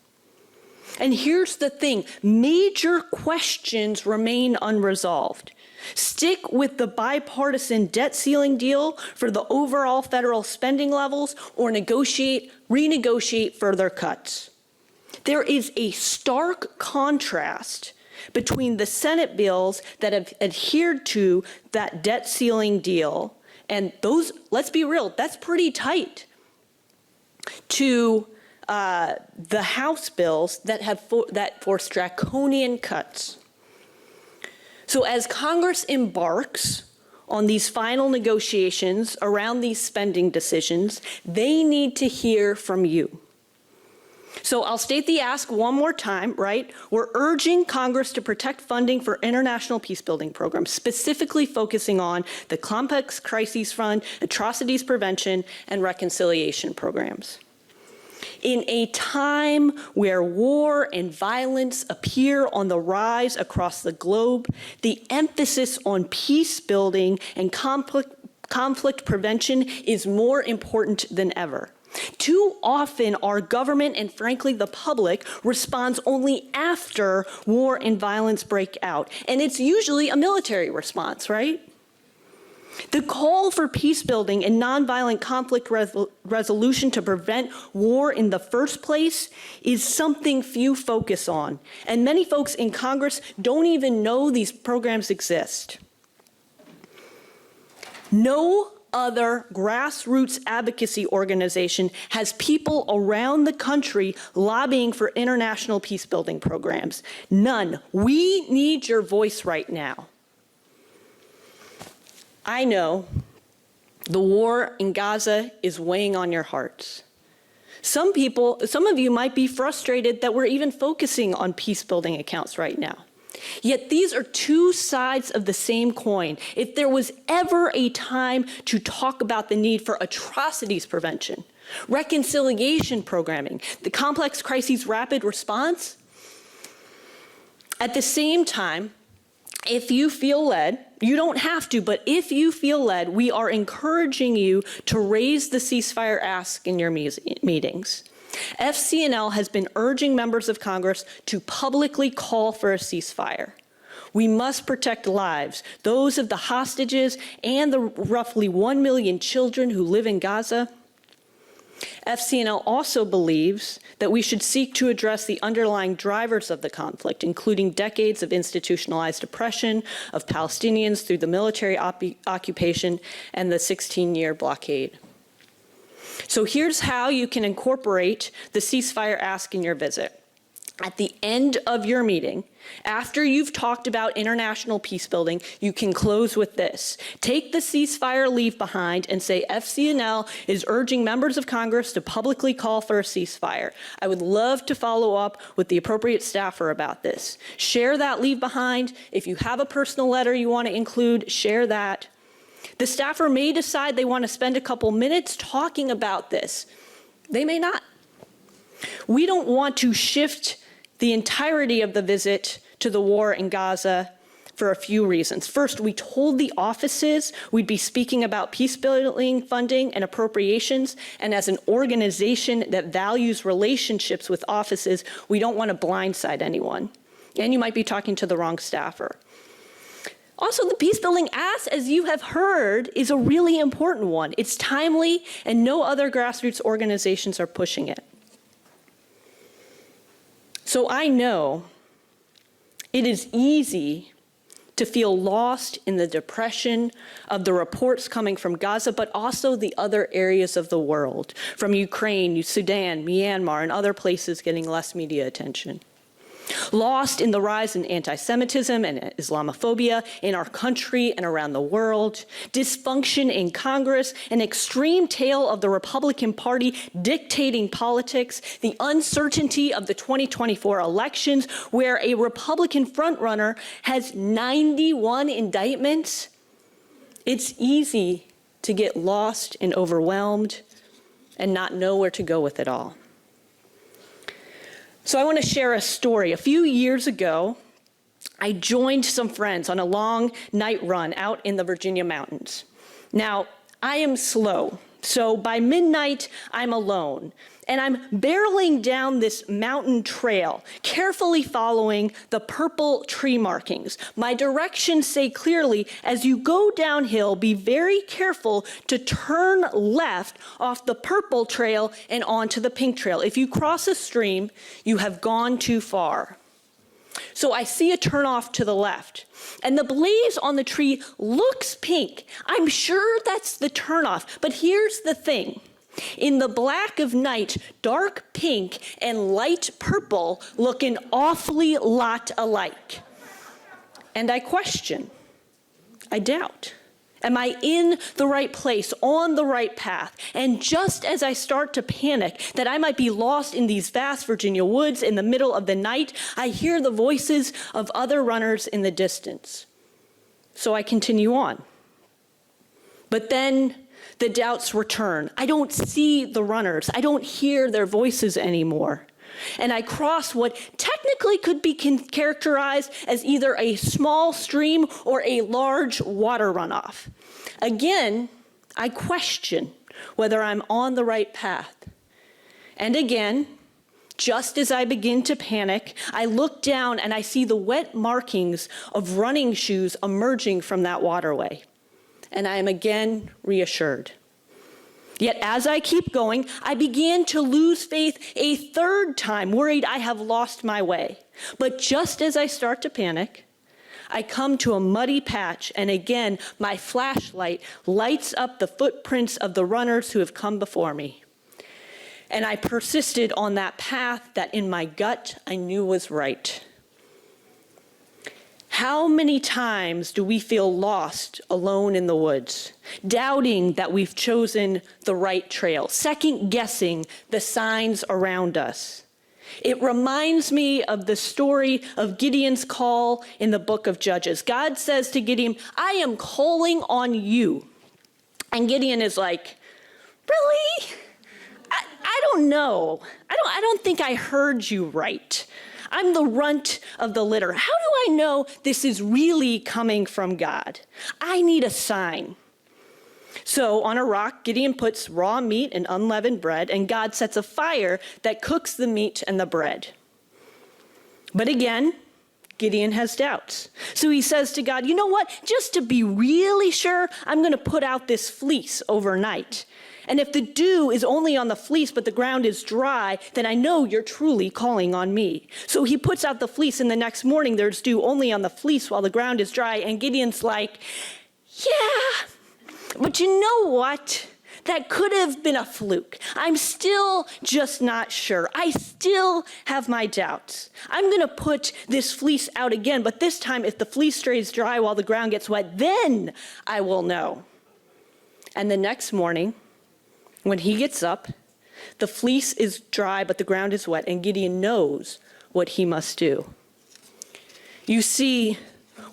And here's the thing, major questions remain unresolved. Stick with the bipartisan debt ceiling deal for the overall federal spending levels or renegotiate further cuts. There is a stark contrast between the Senate bills that have adhered to that debt ceiling deal, and those, let's be real, that's pretty tight, to the House bills that force draconian cuts. So as Congress embarks on these final negotiations around these spending decisions, they need to hear from you. So I'll state the ask one more time, right? We're urging Congress to protect funding for international peacebuilding programs, specifically focusing on the Complex Crises Fund, atrocities prevention, and reconciliation programs. In a time where war and violence appear on the rise across the globe, the emphasis on peace building and conflict prevention is more important than ever. Too often, our government and frankly the public responds only after war and violence break out, and it's usually a military response, right? The call for peace building and nonviolent conflict resolution to prevent war in the first place is something few focus on, and many folks in Congress don't even know these programs exist. No other grassroots advocacy organization has people around the country lobbying for international peace building programs. None. We need your voice right now. I know the war in Gaza is weighing on your hearts. Some of you might be frustrated that we're even focusing on peace building accounts right now. Yet these are two sides of the same coin. If there was ever a time to talk about the need for atrocities prevention, reconciliation programming, the complex crises rapid response, at the same time, if you feel led, you don't have to, but if you feel led, we are encouraging you to raise the ceasefire ask in your meetings. FCNL has been urging members of Congress to publicly call for a ceasefire. We must protect lives, those of the hostages and the roughly 1 million children who live in Gaza. FCNL also believes that we should seek to address the underlying drivers of the conflict, including decades of institutionalized oppression of Palestinians through the military occupation and the 16-year blockade. So here's how you can incorporate the ceasefire ask in your visit. At the end of your meeting, after you've talked about international peace building, you can close with this. Take the ceasefire leave behind and say FCNL is urging members of Congress to publicly call for a ceasefire. I would love to follow up with the appropriate staffer about this. Share that leave behind. If you have a personal letter you want to include, share that. The staffer may decide they want to spend a couple minutes talking about this. They may not. We don't want to shift the entirety of the visit to the war in Gaza for a few reasons. First, we told the offices we'd be speaking about peace building funding and appropriations, and as an organization that values relationships with offices, we don't want to blindside anyone. And you might be talking to the wrong staffer. Also, the peace building ask, as you have heard, is a really important one. It's timely, and no other grassroots organizations are pushing it. So I know it is easy to feel lost in the depression of the reports coming from Gaza, but also the other areas of the world, from Ukraine, Sudan, Myanmar, and other places getting less media attention. Lost in the rise in anti-Semitism and Islamophobia in our country and around the world, dysfunction in Congress, an extreme tale of the Republican Party dictating politics, the uncertainty of the 2024 elections, where a Republican frontrunner has 91 indictments. It's easy to get lost and overwhelmed and not know where to go with it all. So I want to share a story. A few years ago, I joined some friends on a long night run out in the Virginia mountains. Now, I am slow, so by midnight, I'm alone. And I'm barreling down this mountain trail, carefully following the purple tree markings. My directions say clearly, as you go downhill, be very careful to turn left off the purple trail and onto the pink trail. If you cross a stream, you have gone too far. So I see a turnoff to the left, and the blaze on the tree looks pink. I'm sure that's the turnoff, but here's the thing. In the black of night, dark pink and light purple look an awfully lot alike. And I question, I doubt. Am I in the right place, on the right path? And just as I start to panic that I might be lost in these vast Virginia woods in the middle of the night, I hear the voices of other runners in the distance. So I continue on. But then the doubts return. I don't see the runners. I don't hear their voices anymore. And I cross what technically could be characterized as either a small stream or a large water runoff. Again, I question whether I'm on the right path. And again, just as I begin to panic, I look down and I see the wet markings of running shoes emerging from that waterway. And I am again reassured. Yet as I keep going, I began to lose faith a third time, worried I have lost my way. But just as I start to panic, I come to a muddy patch, and again, my flashlight lights up the footprints of the runners who have come before me. And I persisted on that path that in my gut I knew was right. How many times do we feel lost alone in the woods, doubting that we've chosen the right trail, second-guessing the signs around us? It reminds me of the story of Gideon's call in the book of Judges. God says to Gideon, I am calling on you. And Gideon is like, really? I don't know. I don't think I heard you right. I'm the runt of the litter. How do I know this is really coming from God? I need a sign. So on a rock, Gideon puts raw meat and unleavened bread, and God sets a fire that cooks the meat and the bread. But again, Gideon has doubts. So he says to God, you know what? Just to be really sure, I'm going to put out this fleece overnight. And if the dew is only on the fleece but the ground is dry, then I know you're truly calling on me. So he puts out the fleece, and the next morning there's dew only on the fleece while the ground is dry. And Gideon's like, yeah, but you know what? That could have been a fluke. I'm still just not sure. I still have my doubts. I'm going to put this fleece out again, but this time if the fleece stays dry while the ground gets wet, then I will know. And the next morning, when he gets up, the fleece is dry, but the ground is wet, and Gideon knows what he must do. You see,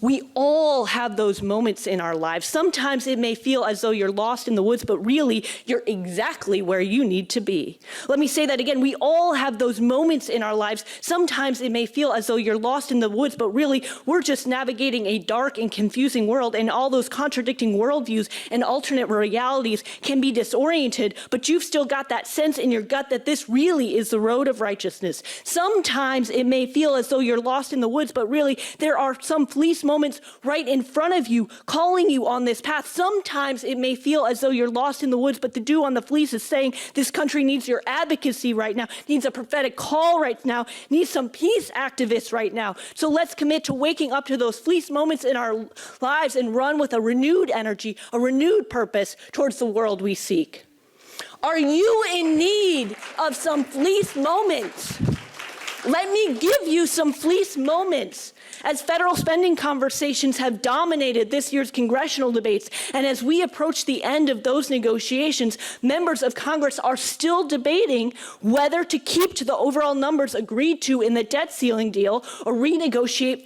we all have those moments in our lives. Sometimes it may feel as though you're lost in the woods, but really you're exactly where you need to be. Let me say that again. We all have those moments in our lives. Sometimes it may feel as though you're lost in the woods, but really we're just navigating a dark and confusing world, and all those contradicting worldviews and alternate realities can be disoriented, but you've still got that sense in your gut that this really is the road of righteousness. Sometimes it may feel as though you're lost in the woods, but really there are some fleece moments right in front of you, calling you on this path. Sometimes it may feel as though you're lost in the woods, but the dew on the fleece is saying this country needs your advocacy right now, needs a prophetic call right now, needs some peace activists right now. So let's commit to waking up to those fleece moments in our lives and run with a renewed energy, a renewed purpose towards the world we seek. Are you in need of some fleece moments? Let me give you some fleece moments. As federal spending conversations have dominated this year's congressional debates, and as we approach the end of those negotiations, members of Congress are still debating whether to keep to the overall numbers agreed to in the debt ceiling deal or renegotiate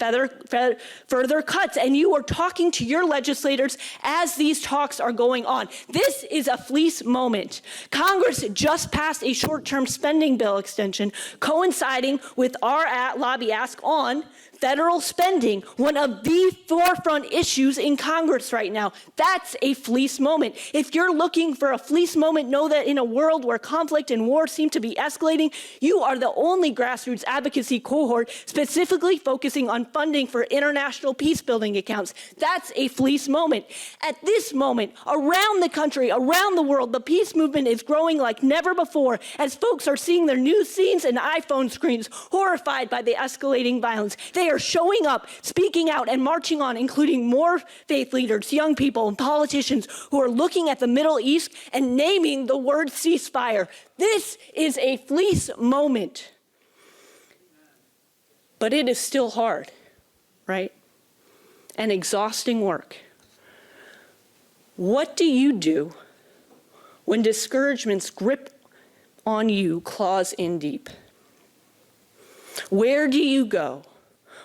further cuts. And you are talking to your legislators as these talks are going on. This is a fleece moment. Congress just passed a short-term spending bill extension coinciding with our lobby ask on federal spending, one of the forefront issues in Congress right now. That's a fleece moment. If you're looking for a fleece moment, know that in a world where conflict and war seem to be escalating, you are the only grassroots advocacy cohort specifically focusing on funding for international peace-building accounts. That's a fleece moment. At this moment, around the country, around the world, the peace movement is growing like never before as folks are seeing their news scenes and iPhone screens, horrified by the escalating violence. They are showing up, speaking out, and marching on, including more faith leaders, young people, and politicians who are looking at the Middle East and naming the word ceasefire. This is a fleece moment. But it is still hard, right? And exhausting work. What do you do when discouragement's grip on you claws in deep? Where do you go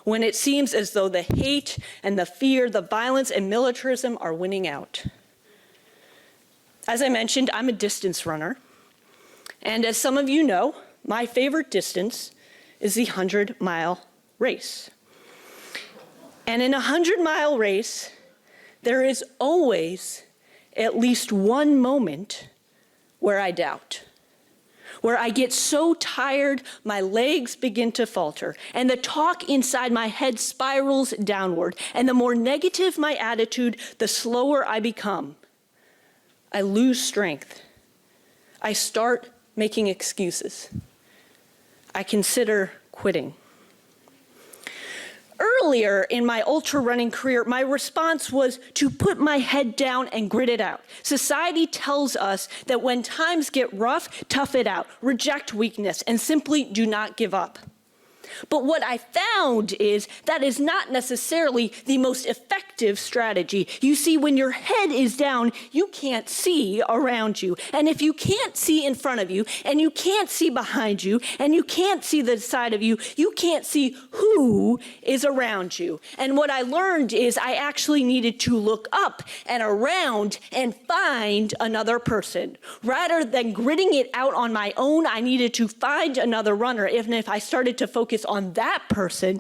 when it seems as though the hate and the fear, the violence and militarism are winning out? As I mentioned, I'm a distance runner. And as some of you know, my favorite distance is the 100-mile race. And in a 100-mile race, there is always at least one moment where I doubt, where I get so tired, my legs begin to falter, and the talk inside my head spirals downward. And the more negative my attitude, the slower I become. I lose strength. I start making excuses. I consider quitting. Earlier in my ultra running career, my response was to put my head down and grit it out. Society tells us that when times get rough, tough it out, reject weakness, and simply do not give up. But what I found is that is not necessarily the most effective strategy. You see, when your head is down, you can't see around you. And if you can't see in front of you, and you can't see behind you, and you can't see the side of you, you can't see who is around you. And what I learned is I actually needed to look up and around and find another person. Rather than gritting it out on my own, I needed to find another runner. Even if I started to focus on that person,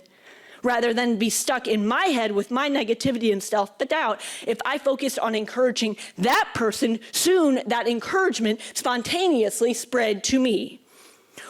rather than be stuck in my head with my negativity and self-doubt, if I focused on encouraging that person, soon that encouragement spontaneously spread to me.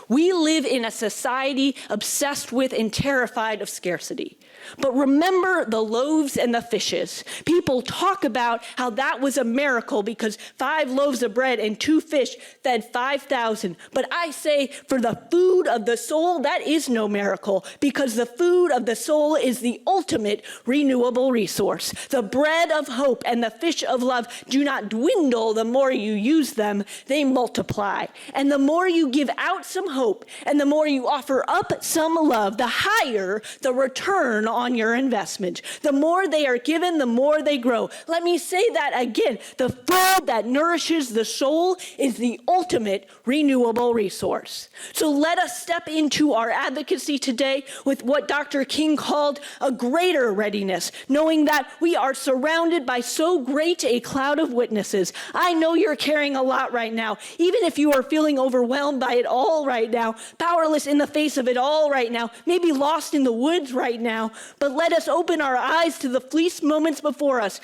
We live in a society obsessed with and terrified of scarcity. But remember the loaves and the fishes. People talk about how that was a miracle because 5 loaves of bread and 2 fish fed 5,000. But I say for the food of the soul, that is no miracle because the food of the soul is the ultimate renewable resource. The bread of hope and the fish of love do not dwindle the more you use them, they multiply. And the more you give out some hope and the more you offer up some love, the higher the return on your investment. The more they are given, the more they grow. Let me say that again. The food that nourishes the soul is the ultimate renewable resource. So let us step into our advocacy today with what Dr. King called a greater readiness, knowing that we are surrounded by so great a cloud of witnesses. I know you're carrying a lot right now, even if you are feeling overwhelmed by it all right now, powerless in the face of it all right now, maybe lost in the woods right now. But let us open our eyes to the fleece moments before us.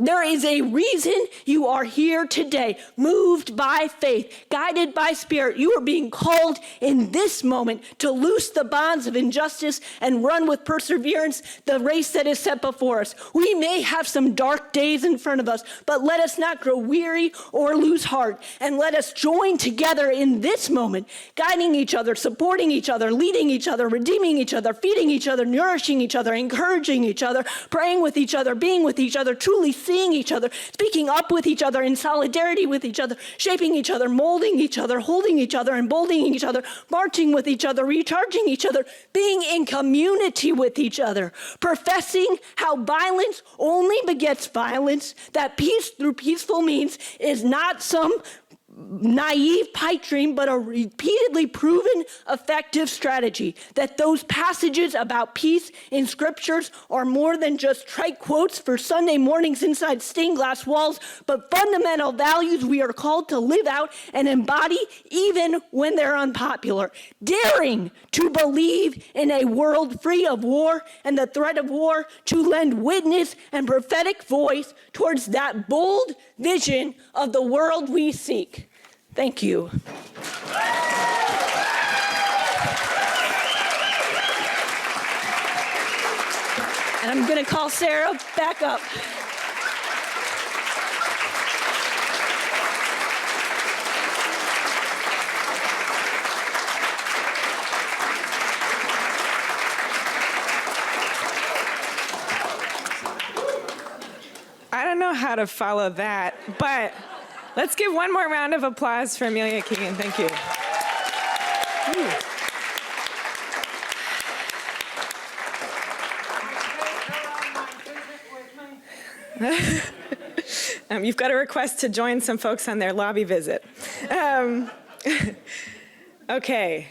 There is a reason you are here today, moved by faith, guided by spirit. You are being called in this moment to loose the bonds of injustice and run with perseverance the race that is set before us. We may have some dark days in front of us, but let us not grow weary or lose heart. And let us join together in this moment, guiding each other, supporting each other, leading each other, redeeming each other, feeding each other, nourishing each other, encouraging each other, praying with each other, being with each other, truly seeing each other, speaking up with each other, in solidarity with each other, shaping each other, molding each other, holding each other, emboldening each other, marching with each other, recharging each other, being in community with each other, professing how violence only begets violence, that peace through peaceful means is not some naive pipe dream, but a repeatedly proven effective strategy, that those passages about peace in scriptures are more than just trite quotes for Sunday mornings inside stained glass walls, but fundamental values we are called to live out and embody even when they're unpopular, daring to believe in a world free of war and the threat of war, to lend witness and prophetic voice towards that bold vision of the world we seek. Thank you. And I'm going to call Sarah back up. I don't know how to follow that, but let's give one more round of applause for Amelia Kegan. Thank you. You've got a request to join some folks on their lobby visit. Okay,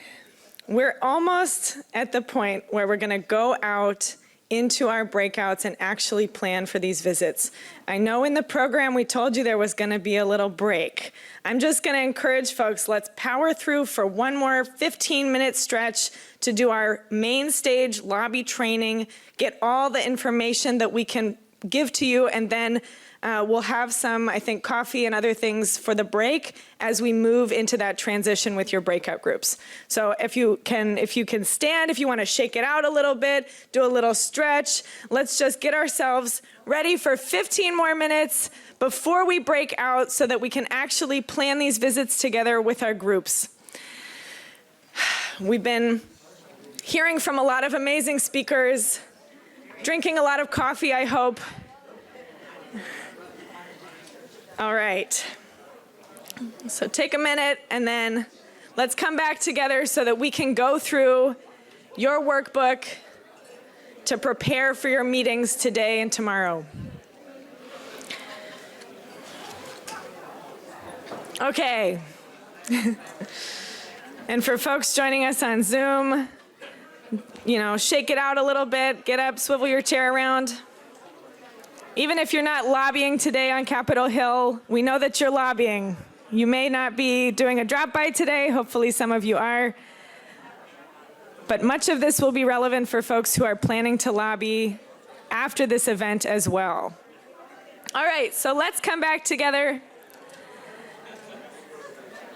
we're almost at the point where we're going to go out into our breakouts and actually plan for these visits. I know in the program we told you there was going to be a little break. I'm just going to encourage folks, let's power through for one more 15-minute stretch to do our main stage lobby training, get all the information that we can give to you, and then we'll have some, I think, coffee and other things for the break as we move into that transition with your breakout groups. So if you can stand, if you want to shake it out a little bit, do a little stretch, let's just get ourselves ready for 15 more minutes before we break out so that we can actually plan these visits together with our groups. We've been hearing from a lot of amazing speakers, drinking a lot of coffee, I hope. All right, so take a minute and then let's come back together so that we can go through your workbook to prepare for your meetings today and tomorrow. Okay, and for folks joining us on Zoom, shake it out a little bit, get up, swivel your chair around. Even if you're not lobbying today on Capitol Hill, we know that you're lobbying. You may not be doing a drop-by today. Hopefully some of you are. But much of this will be relevant for folks who are planning to lobby after this event as well. All right, so let's come back together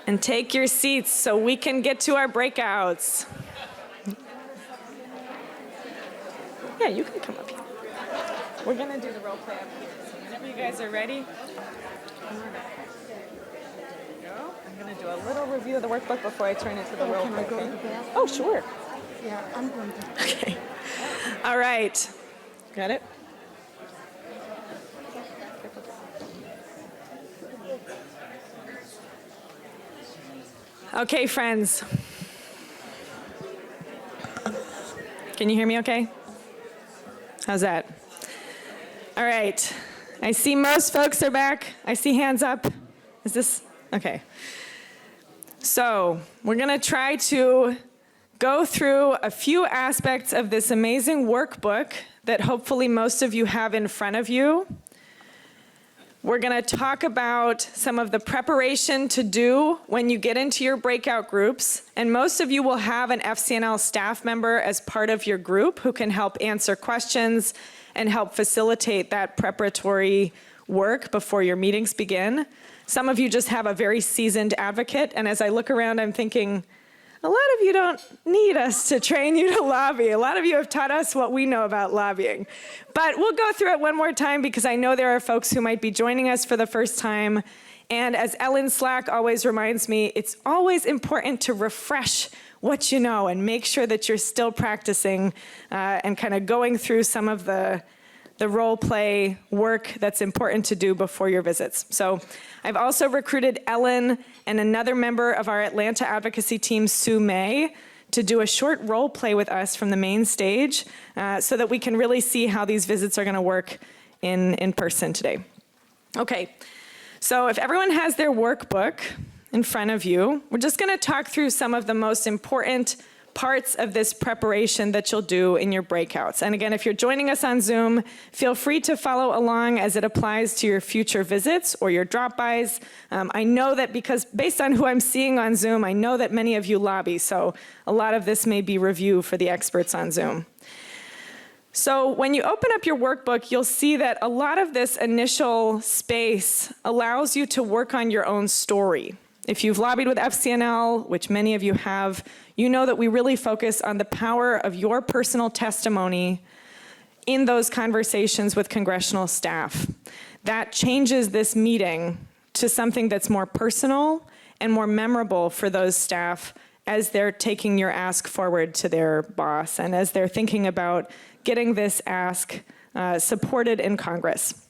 and take your seats so we can get to our breakouts. Yeah, you can come up here. We're going to do the role play up here. So whenever you guys are ready, come on up. There you go. I'm going to do a little review of the workbook before I turn it to the role play. Can I go to the bathroom? Oh, sure. Yeah, I'm going to. Okay. All right. Got it? Okay, friends. Can you hear me okay? How's that? All right. I see most folks are back. I see hands up. Is this? Okay. So we're going to try to go through a few aspects of this amazing workbook that hopefully most of you have in front of you. We're going to talk about some of the preparation to do when you get into your breakout groups. And most of you will have an FCNL staff member as part of your group who can help answer questions and help facilitate that preparatory work before your meetings begin. Some of you just have a very seasoned advocate, and as I look around, I'm thinking, a lot of you don't need us to train you to lobby. A lot of you have taught us what we know about lobbying. But we'll go through it one more time because I know there are folks who might be joining us for the first time. And as Ellen Slack always reminds me, it's always important to refresh what you know and make sure that you're still practicing and kind of going through some of the role play work that's important to do before your visits. So I've also recruited Ellen and another member of our Atlanta advocacy team, Sue May, to do a short role play with us from the main stage so that we can really see how these visits are going to work in person today. Okay, so if everyone has their workbook in front of you, we're just going to talk through some of the most important parts of this preparation that you'll do in your breakouts. And again, if you're joining us on Zoom, feel free to follow along as it applies to your future visits or your drop-bys. I know that because based on who I'm seeing on Zoom, I know that many of you lobby, so a lot of this may be review for the experts on Zoom. So when you open up your workbook, you'll see that a lot of this initial space allows you to work on your own story. If you've lobbied with FCNL, which many of you have, you know that we really focus on the power of your personal testimony in those conversations with congressional staff. That changes this meeting to something that's more personal and more memorable for those staff as they're taking your ask forward to their boss and as they're thinking about getting this ask supported in Congress.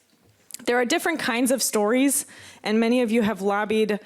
There are different kinds of stories, and many of you have lobbied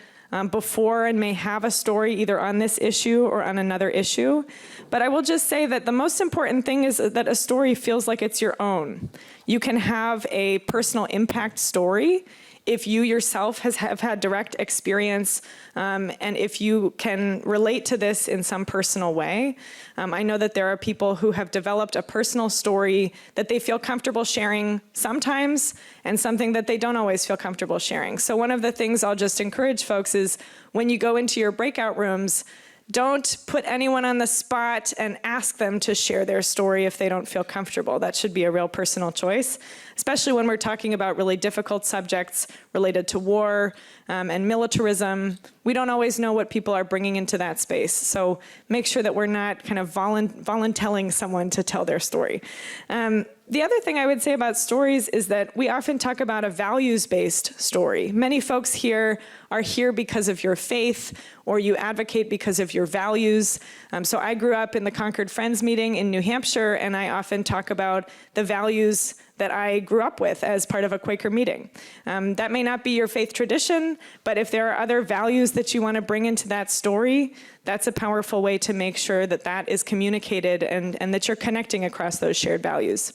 before and may have a story either on this issue or on another issue. But I will just say that the most important thing is that a story feels like it's your own. You can have a personal impact story if you yourself have had direct experience and if you can relate to this in some personal way. I know that there are people who have developed a personal story that they feel comfortable sharing sometimes and something that they don't always feel comfortable sharing. So one of the things I'll just encourage folks is when you go into your breakout rooms, don't put anyone on the spot and ask them to share their story if they don't feel comfortable. That should be a real personal choice, especially when we're talking about really difficult subjects related to war and militarism. We don't always know what people are bringing into that space, so make sure that we're not kind of volunteering someone to tell their story. The other thing I would say about stories is that we often talk about a values-based story. Many folks here are here because of your faith, or you advocate because of your values. So I grew up in the Concord Friends meeting in New Hampshire, and I often talk about the values that I grew up with as part of a Quaker meeting. That may not be your faith tradition, but if there are other values that you want to bring into that story, that's a powerful way to make sure that that is communicated and that you're connecting across those shared values.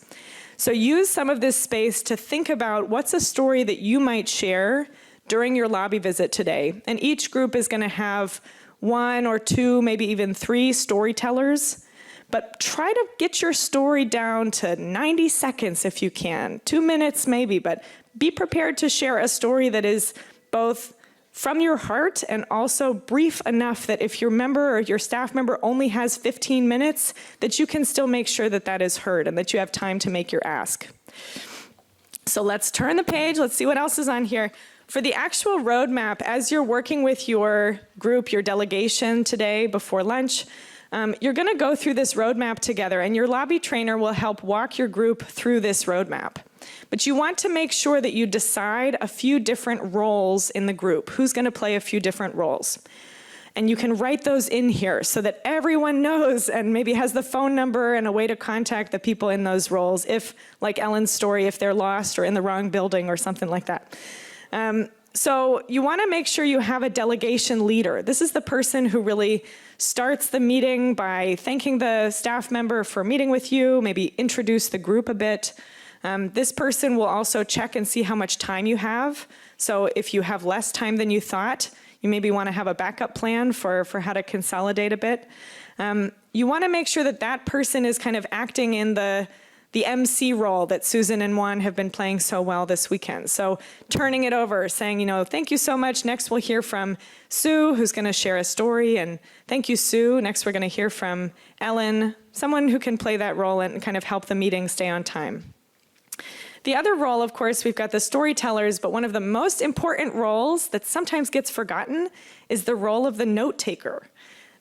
So use some of this space to think about what's a story that you might share during your lobby visit today. And each group is going to have 1 or 2, maybe even 3 storytellers. But try to get your story down to 90 seconds if you can, 2 minutes maybe, but be prepared to share a story that is both from your heart and also brief enough that if your member or your staff member only has 15 minutes, that you can still make sure that that is heard and that you have time to make your ask. So let's turn the page, let's see what else is on here. For the actual roadmap, as you're working with your group, your delegation today before lunch, you're going to go through this roadmap together, and your lobby trainer will help walk your group through this roadmap. But you want to make sure that you decide a few different roles in the group. Who's going to play a few different roles? And you can write those in here so that everyone knows and maybe has the phone number and a way to contact the people in those roles if, like Ellen's story, if they're lost or in the wrong building or something like that. So you want to make sure you have a delegation leader. This is the person who really starts the meeting by thanking the staff member for meeting with you, maybe introduce the group a bit. This person will also check and see how much time you have. So if you have less time than you thought, you maybe want to have a backup plan for how to consolidate a bit. You want to make sure that that person is kind of acting in the MC role that Susan and Juan have been playing so well this weekend. So turning it over, saying, thank you so much. Next we'll hear from Sue, who's going to share a story. And thank you, Sue. Next we're going to hear from Ellen, someone who can play that role and kind of help the meeting stay on time. The other role, of course, we've got the storytellers, but one of the most important roles that sometimes gets forgotten is the role of the note taker.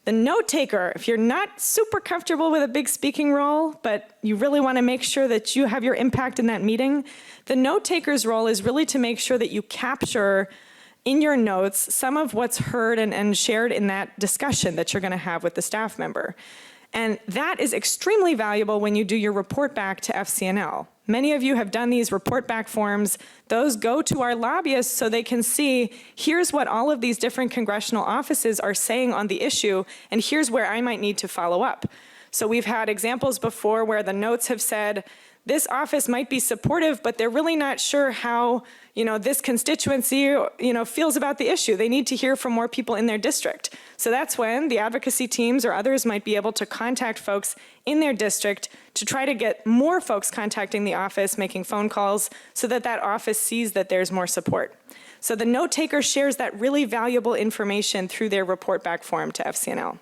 The note taker, if you're not super comfortable with a big speaking role, but you really want to make sure that you have your impact in that meeting, the note taker's role is really to make sure that you capture in your notes some of what's heard and shared in that discussion that you're going to have with the staff member. And that is extremely valuable when you do your report back to FCNL. Many of you have done these report back forms. Those go to our lobbyists so they can see, here's what all of these different congressional offices are saying on the issue, and here's where I might need to follow up. So we've had examples before where the notes have said, this office might be supportive, but they're really not sure how, this constituency, feels about the issue. They need to hear from more people in their district. So that's when the advocacy teams or others might be able to contact folks in their district to try to get more folks contacting the office, making phone calls, so that that office sees that there's more support. So the note taker shares that really valuable information through their report back form to FCNL.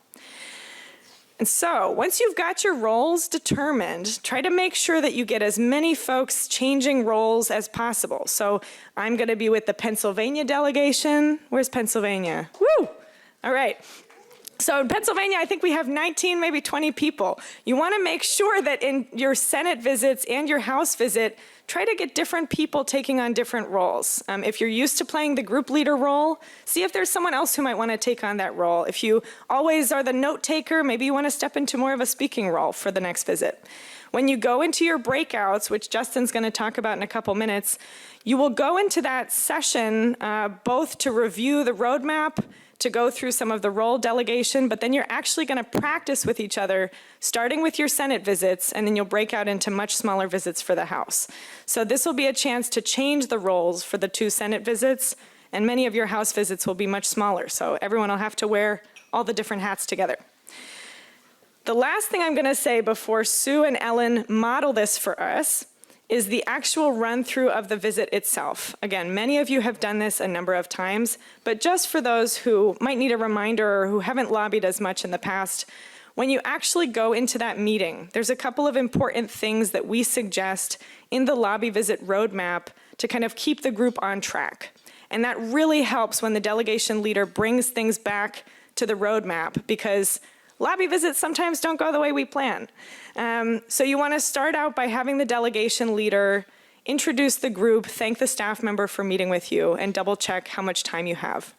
And so, once you've got your roles determined, try to make sure that you get as many folks changing roles as possible. So, I'm going to be with the Pennsylvania delegation. Where's Pennsylvania? Woo! All right. So in Pennsylvania, I think we have 19, maybe 20 people. You want to make sure that in your Senate visits and your House visit, try to get different people taking on different roles. If you're used to playing the group leader role, see if there's someone else who might want to take on that role. If you always are the note taker, maybe you want to step into more of a speaking role for the next visit. When you go into your breakouts, which Justin's going to talk about in a couple minutes, you will go into that session both to review the roadmap, to go through some of the role delegation, but then you're actually going to practice with each other, starting with your Senate visits, and then you'll break out into much smaller visits for the House. So this will be a chance to change the roles for the 2 Senate visits, and many of your House visits will be much smaller, so everyone will have to wear all the different hats together. The last thing I'm going to say before Sue and Ellen model this for us is the actual run-through of the visit itself. Again, many of you have done this a number of times, but just for those who might need a reminder or who haven't lobbied as much in the past, when you actually go into that meeting, there's a couple of important things that we suggest in the lobby visit roadmap to kind of keep the group on track. And that really helps when the delegation leader brings things back to the roadmap, because lobby visits sometimes don't go the way we plan. So you want to start out by having the delegation leader introduce the group, thank the staff member for meeting with you, and double check how much time you have.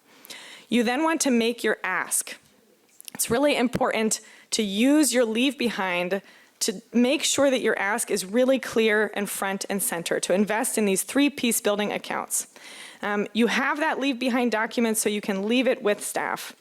You then want to make your ask. It's really important to use your leave behind to make sure that your ask is really clear and front and center, to invest in these 3 peace building accounts. You have that leave behind document so you can leave it with staff.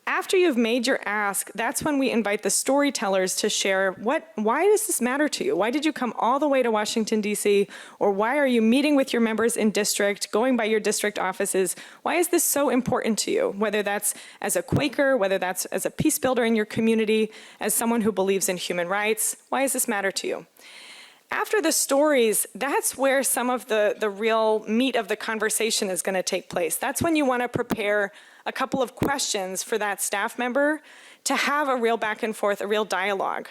After you've made your ask, that's when we invite the storytellers to share why does this matter to you? Why did you come all the way to Washington, D.C.? Or why are you meeting with your members in district, going by your district offices? Why is this so important to you? Whether that's as a Quaker, whether that's as a peace builder in your community, as someone who believes in human rights, why does this matter to you? After the stories, that's where some of the real meat of the conversation is going to take place. That's when you want to prepare a couple of questions for that staff member to have a real back and forth, a real dialogue.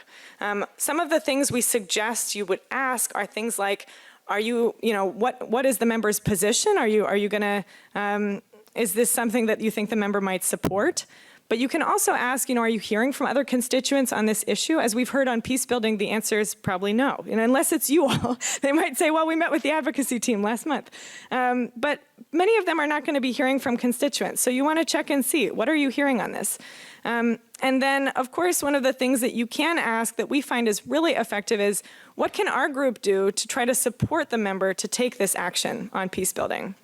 Some of the things we suggest you would ask are things like, what is the member's position? Are you going to, is this something that you think the member might support? But you can also ask, are you hearing from other constituents on this issue? As we've heard on peace building, the answer is probably no. Unless it's you all. They might say, well, we met with the advocacy team last month. But many of them are not going to be hearing from constituents. So you want to check and see, what are you hearing on this? And then, of course, one of the things that you can ask that we find is really effective is, what can our group do to try to support the member to take this action on peace building?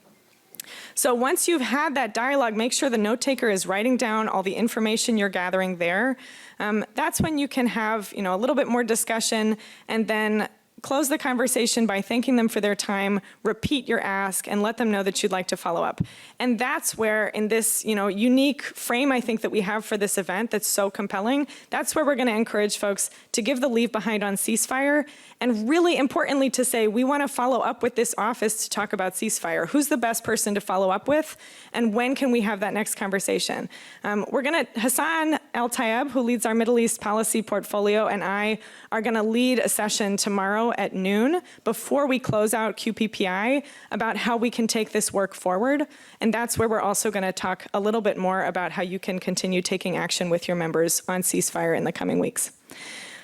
So once you've had that dialogue, make sure the note taker is writing down all the information you're gathering there. That's when you can have, a little bit more discussion, and then close the conversation by thanking them for their time, repeat your ask, and let them know that you'd like to follow up. And that's where, in this, unique frame I think that we have for this event that's so compelling, that's where we're going to encourage folks to give the leave behind on ceasefire, and really importantly to say, we want to follow up with this office to talk about ceasefire. Who's the best person to follow up with, and when can we have that next conversation? Hassan El Tayeb, who leads our Middle East policy portfolio, and I are going to lead a session tomorrow tomorrow at noon before we close out QPPI about how we can take this work forward. And that's where we're also going to talk a little bit more about how you can continue taking action with your members on ceasefire in the coming weeks.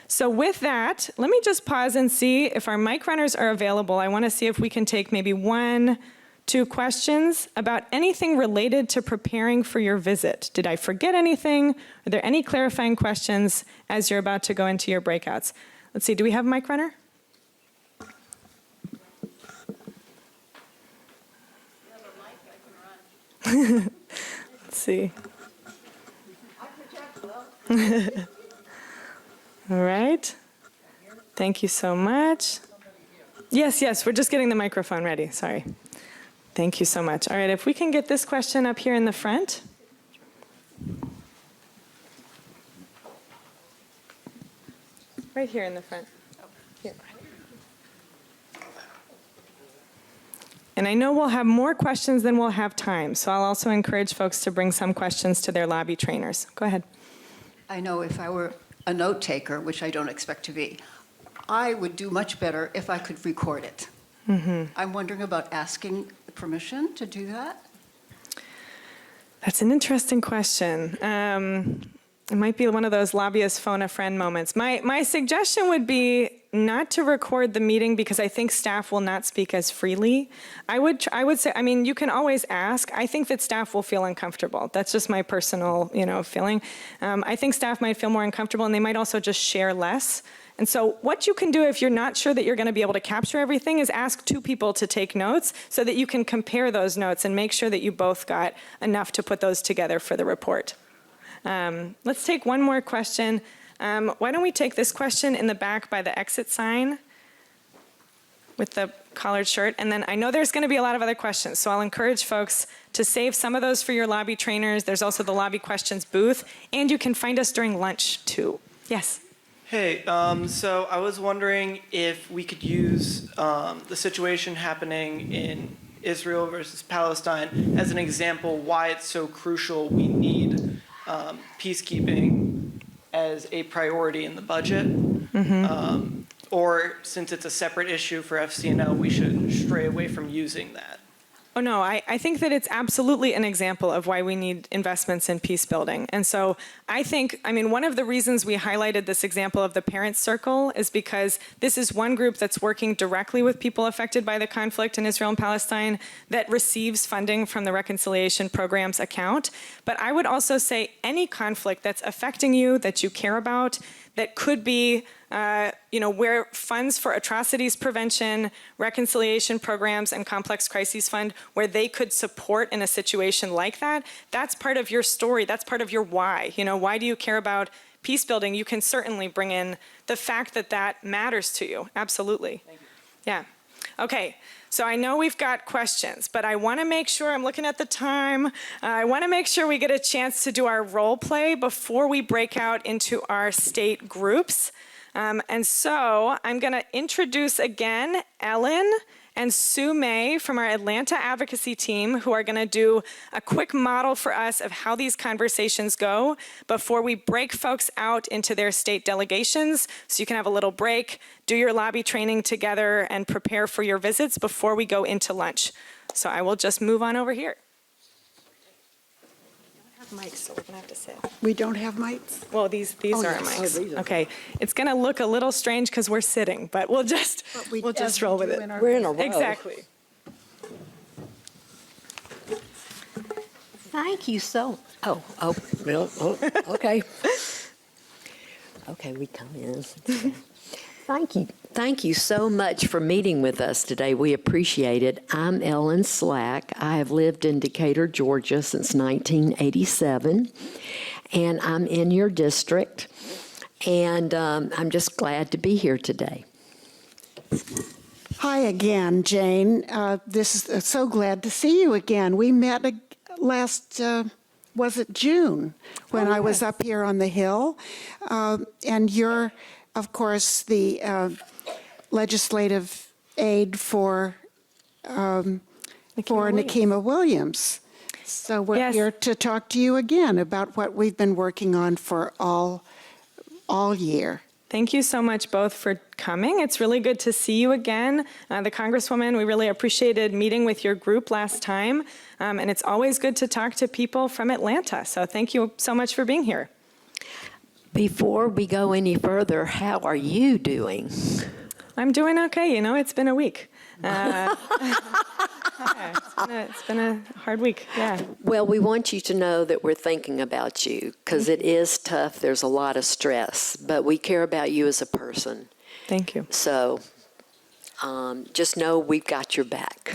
So with that, let me just pause and see if our mic runners are available. I want to see if we can take maybe 1, 2 questions about anything related to preparing for your visit. Did I forget anything? Are there any clarifying questions as you're about to go into your breakouts? Let's see, do we have a mic runner? Let's see. All right. Thank you so much. Yes, we're just getting the microphone ready. Sorry. Thank you so much. All right, if we can get this question up here in the front. Right here in the front. Here. And I know we'll have more questions than we'll have time, so I'll also encourage folks to bring some questions to their lobby trainers. Go ahead. I know if I were a note taker, which I don't expect to be, I would do much better if I could record it. I'm wondering about asking permission to do that. That's an interesting question. It might be one of those lobbyist phone a friend moments. My suggestion would be not to record the meeting because I think staff will not speak as freely. I would say, I mean, you can always ask. I think that staff will feel uncomfortable. That's just my personal, feeling. I think staff might feel more uncomfortable and they might also just share less. And so what you can do if you're not sure that you're going to be able to capture everything is ask 2 people to take notes so that you can compare those notes and make sure that you both got enough to put those together for the report. Let's take one more question. Why don't we take this question in the back by the exit sign with the collared shirt? And then I know there's going to be a lot of other questions, so I'll encourage folks to save some of those for your lobby trainers. There's also the lobby questions booth, and you can find us during lunch too. Yes? Hey, so I was wondering if we could use the situation happening in Israel versus Palestine as an example why it's so crucial we need peacekeeping as a priority in the budget. Or since it's a separate issue for FCNL, we should stray away from using that. Oh, no, I think that it's absolutely an example of why we need investments in peace building. And so I mean, one of the reasons we highlighted this example of the Parents Circle is because this is one group that's working directly with people affected by the conflict in Israel and Palestine that receives funding from the Reconciliation Program's account. But I would also say any conflict that's affecting you, that you care about, that could be where funds for atrocities prevention, reconciliation programs, and complex crises fund, where they could support in a situation like that, that's part of your story. That's part of your why. Why do you care about peace building? You can certainly bring in the fact that that matters to you. Absolutely. Thank you. Yeah. Okay. So I know we've got questions, but I want to make sure, I'm looking at the time, I want to make sure we get a chance to do our role play before we break out into our state groups. And so I'm going to introduce again Ellen and Sue May from our Atlanta advocacy team, who are going to do a quick model for us of how these conversations go before we break folks out into their state delegations, so you can have a little break, do your lobby training together, and prepare for your visits before we go into lunch. So I will just move on over here. Mics, so we're gonna have to sit. We don't have mics? Well, these are our mics. these are. Okay, it's gonna look a little strange because we're sitting, but we'll just roll with it. We're in a row. Exactly. Thank you so. Okay. Okay, we come in. Thank you so much for meeting with us today. We appreciate it. I'm Ellen Slack. I have lived in Decatur, Georgia since 1987, and I'm in your district, and I'm just glad to be here today. Hi again, Jane. This is so glad to see you again. We met last, was it June, when I was up here on the Hill, and you're, of course, the legislative aide for Nikema Williams. So we're here to talk to you again about what we've been working on for all year. Thank you so much both for coming. It's really good to see you again. The Congresswoman, we really appreciated meeting with your group last time. And it's always good to talk to people from Atlanta. So thank you so much for being here. Before we go any further, how are you doing? I'm doing okay. You know, it's been a week. It's been a hard week, yeah. Well, we want you to know that we're thinking about you because it is tough. There's a lot of stress, but we care about you as a person. Thank you. So just know we've got your back.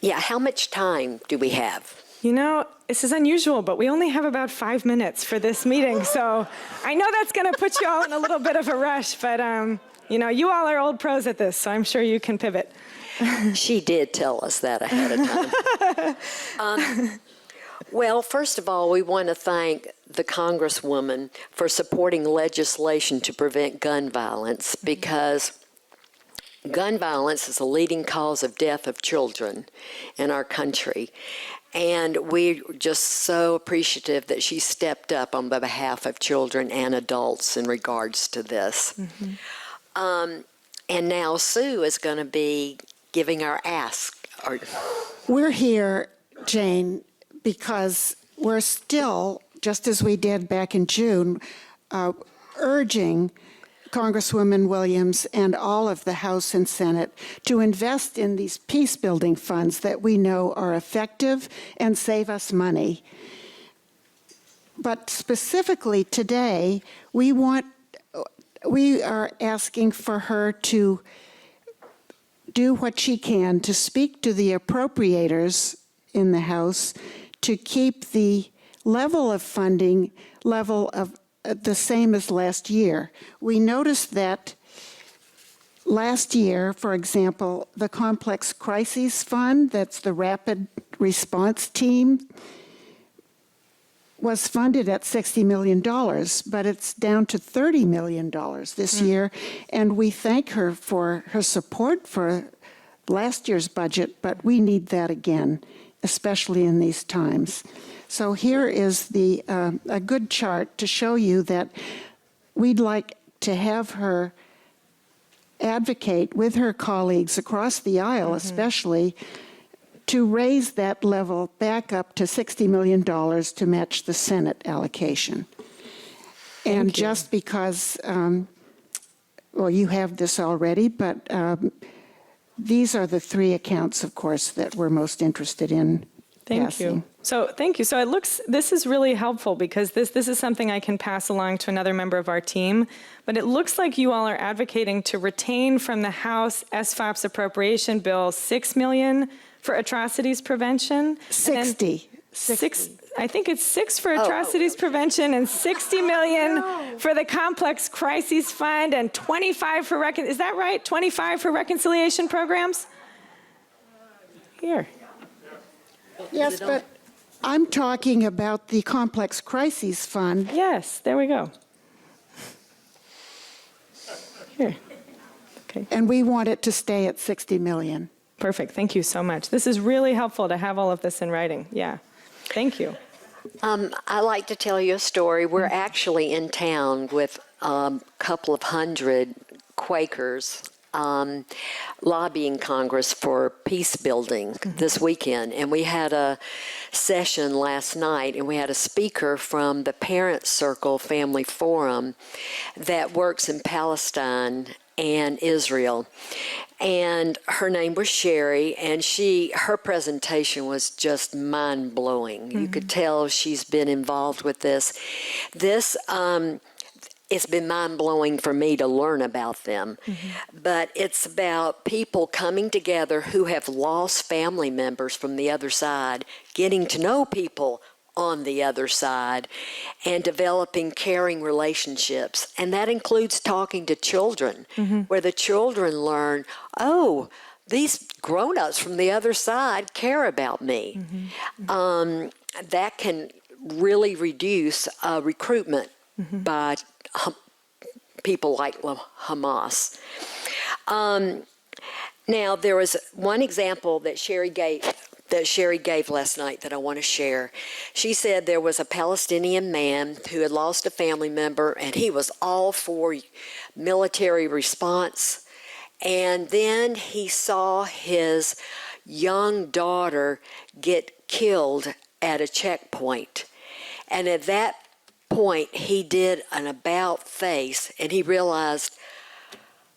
Yeah, how much time do we have? You know, this is unusual, but we only have about 5 minutes for this meeting. So I know that's going to put you all in a little bit of a rush, but you know, you all are old pros at this, so I'm sure you can pivot. She did tell us that ahead of time. Well, first of all, we want to thank the Congresswoman for supporting legislation to prevent gun violence, because gun violence is a leading cause of death of children in our country. And we're just so appreciative that she stepped up on behalf of children and adults in regards to this. And now Sue is going to be giving our ask. We're here, Jane, because we're still, just as we did back in June, urging Congresswoman Williams and all of the House and Senate to invest in these peace-building funds that we know are effective and save us money. But specifically today, we are asking for her to do what she can to speak to the appropriators in the House to keep the level of funding the same as last year. We noticed that last year, for example, the Complex Crises Fund, that's the rapid response team, was funded at $60 million, but it's down to $30 million this year. And we thank her for her support for last year's budget, but we need that again, especially in these times. So here is a good chart to show you that we'd like to have her advocate with her colleagues across the aisle, especially, to raise that level back up to $60 million to match the Senate allocation. And just because, well, you have this already, but these are the three accounts, of course, that we're most interested in. Thank you. So thank you. So this is really helpful because this is something I can pass along to another member of our team. But it looks like you all are advocating to retain from the House SFOP's appropriation bill $6 million for atrocities prevention. 60. I think it's 6 for atrocities prevention and $60 million for the Complex Crises Fund and 25 for is that right? 25 for reconciliation programs? Here. Yes, but I'm talking about the Complex Crises Fund. Yes, there we go. Here. Okay. And we want it to stay at 60 million. Perfect. Thank you so much. This is really helpful to have all of this in writing. Yeah. Thank you. I like to tell you a story. We're actually in town with a couple of hundred Quakers lobbying Congress for peace building this weekend. And we had a session last night, and we had a speaker from the Parent Circle Family Forum that works in Palestine and Israel. And her name was Sherry, and her presentation was just mind-blowing. You could tell she's been involved with this. It's been mind-blowing for me to learn about them. But it's about people coming together who have lost family members from the other side, getting to know people on the other side, and developing caring relationships. And that includes talking to children, where the children learn, oh, these grown-ups from the other side care about me. That can really reduce recruitment by people like Hamas. Now, there was one example that Sherry gave that Sherry gave last night that I want to share. She said there was a Palestinian man who had lost a family member, and he was all for military response. And then he saw his young daughter get killed at a checkpoint. And at that point, he did an about face, and he realized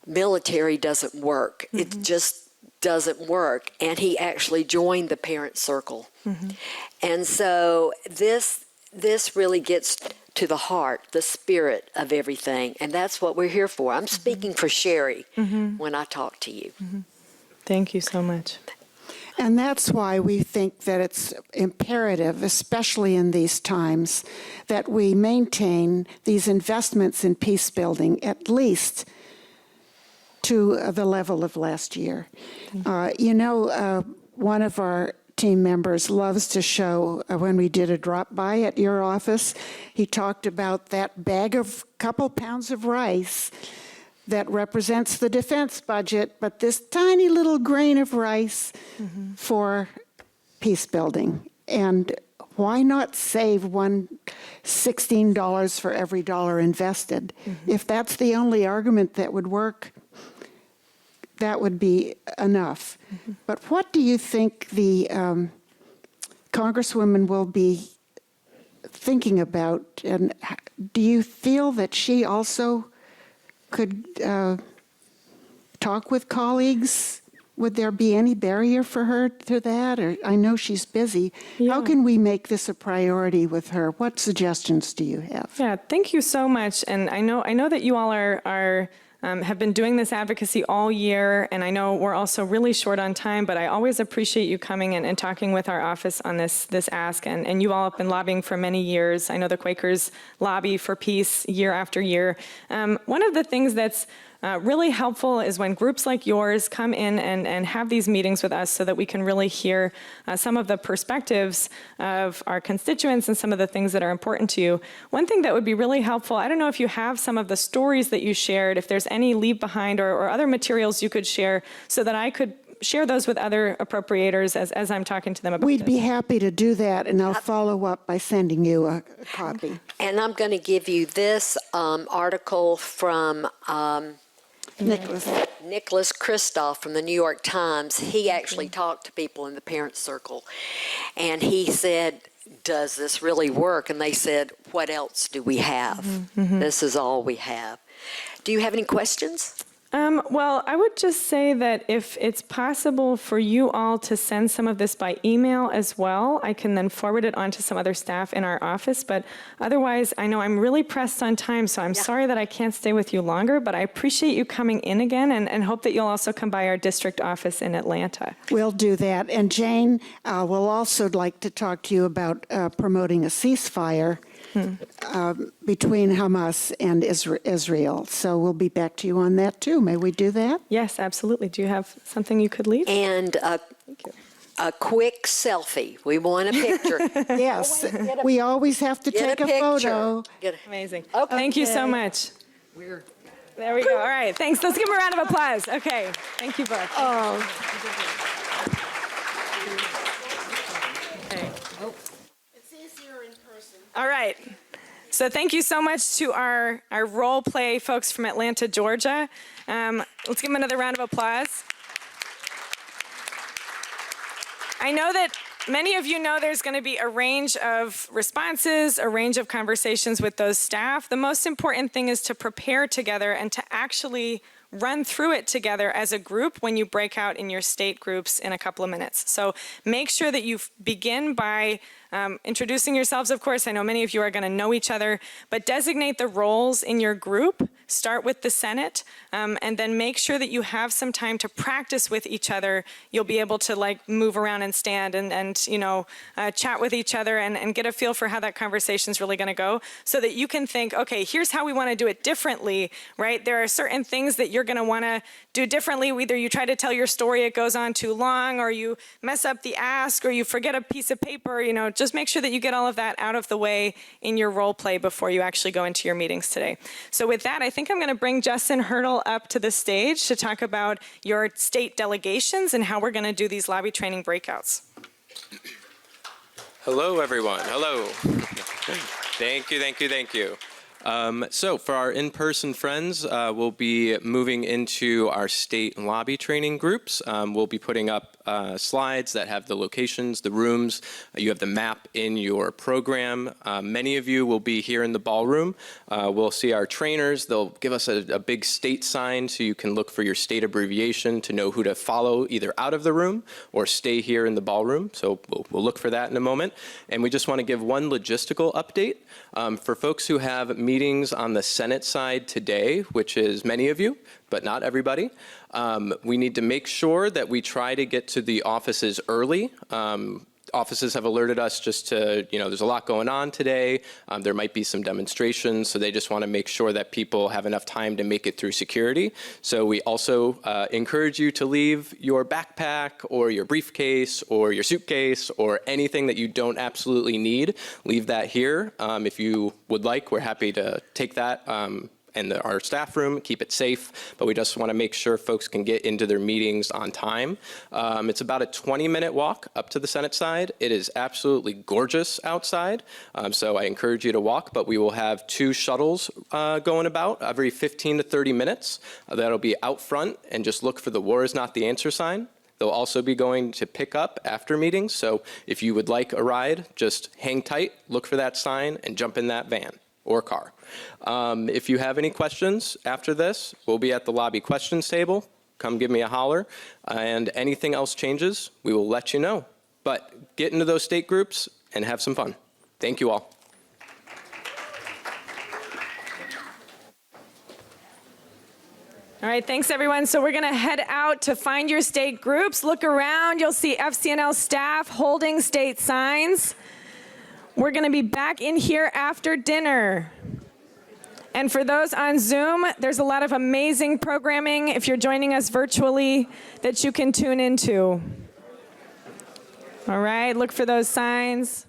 military doesn't work. It just doesn't work. And he actually joined the parent circle. And so this really gets to the heart, the spirit of everything. And that's what we're here for. I'm speaking for Sherry when I talk to you. Thank you so much. And that's why we think that it's imperative, especially in these times, that we maintain these investments in peace building at least to the level of last year. One of our team members loves to show, when we did a drop-by at your office, he talked about that bag of couple pounds of rice that represents the defense budget, but this tiny little grain of rice for peace building. And why not save $16 for every dollar invested? If that's the only argument that would work, that would be enough. But what do you think the Congresswoman will be thinking about? And do you feel that she also could talk with colleagues? Would there be any barrier for her to that? Or I know she's busy. How can we make this a priority with her? What suggestions do you have? Yeah, thank you so much. And I know that you all have been doing this advocacy all year, and I know we're also really short on time, but I always appreciate you coming and talking with our office on this ask, and you all have been lobbying for many years. I know the Quakers lobby for peace year after year. One of the things that's really helpful is when groups like yours come in and have these meetings with us so that we can really hear some of the perspectives of our constituents and some of the things that are important to you. One thing that would be really helpful, I don't know if you have some of the stories that you shared, if there's any leave behind or other materials you could share so that I could share those with other appropriators as I'm talking to them about We'd be happy to do that, and I'll follow up by sending you a copy. And I'm going to give you this article from Nicholas Kristof from the New York Times. He actually talked to people in the parent circle, and he said, does this really work? And they said, what else do we have? This is all we have. Do you have any questions? Well, I would just say that if it's possible for you all to send some of this by email as well, I can then forward it on to some other staff in our office. But otherwise, I know I'm really pressed on time, so I'm sorry that I can't stay with you longer, but I appreciate you coming in again and hope that you'll also come by our district office in Atlanta. We'll do that. And Jane will also like to talk to you about promoting a ceasefire between Hamas and Israel. So we'll be back to you on that too. May we do that? Yes, absolutely. Do you have something you could leave? And a quick selfie. We want a picture. Yes, we always have to take a photo. Amazing. Okay. Thank you so much. There we go. All right, thanks. Let's give them a round of applause. Okay, thank you both. Okay. It's easier in person. All right. So thank you so much to our role play folks from Atlanta, Georgia. Let's give them another round of applause. I know that many of you know there's going to be a range of responses, a range of conversations with those staff. The most important thing is to prepare together and to actually run through it together as a group when you break out in your state groups in a couple of minutes. So make sure that you begin by introducing yourselves, of course. I know many of you are going to know each other, but designate the roles in your group. Start with the Senate, and then make sure that you have some time to practice with each other. You'll be able to move around and stand and chat with each other and get a feel for how that conversation is really going to go, so that you can think, okay, here's how we want to do it differently, right? There are certain things that you're going to want to do differently. Either you try to tell your story, it goes on too long, or you mess up the ask, or you forget a piece of paper. Just make sure that you get all of that out of the way in your role play before you actually go into your meetings today. So with that, I think I'm going to bring Justin Hurdle up to the stage to talk about your state delegations and how we're going to do these lobby training breakouts. Hello, everyone. Hello. Thank you, thank you, thank you. So for our in-person friends, we'll be moving into our state lobby training groups. We'll be putting up slides that have the locations, the rooms. You have the map in your program. Many of you will be here in the ballroom. We'll see our trainers. They'll give us a big state sign so you can look for your state abbreviation to know who to follow either out of the room or stay here in the ballroom. So we'll look for that in a moment. And we just want to give one logistical update. For folks who have meetings on the Senate side today, which is many of you, but not everybody, we need to make sure that we try to get to the offices early. Offices have alerted us just to, there's a lot going on today. There might be some demonstrations, so they just want to make sure that people have enough time to make it through security. So we also encourage you to leave your backpack or your briefcase or your suitcase or anything that you don't absolutely need. Leave that here. If you would like, we're happy to take that and our staff room, keep it safe, but we just want to make sure folks can get into their meetings on time. It's about a 20-minute walk up to the Senate side. It is absolutely gorgeous outside, so I encourage you to walk, but we will have 2 shuttles going about every 15 to 30 minutes. That'll be out front, and just look for the "War is not the answer" sign. They'll also be going to pick up after meetings, so if you would like a ride, just hang tight, look for that sign, and jump in that van or car. If you have any questions after this, we'll be at the lobby questions table. Come give me a holler. And anything else changes, we will let you know. But get into those state groups and have some fun. Thank you all. All right, thanks everyone. So we're gonna head out to find your state groups. Look around, you'll see FCNL staff holding state signs. We're gonna be back in here after dinner. And for those on Zoom, there's a lot of amazing programming, if you're joining us virtually, that you can tune into. All right, look for those signs.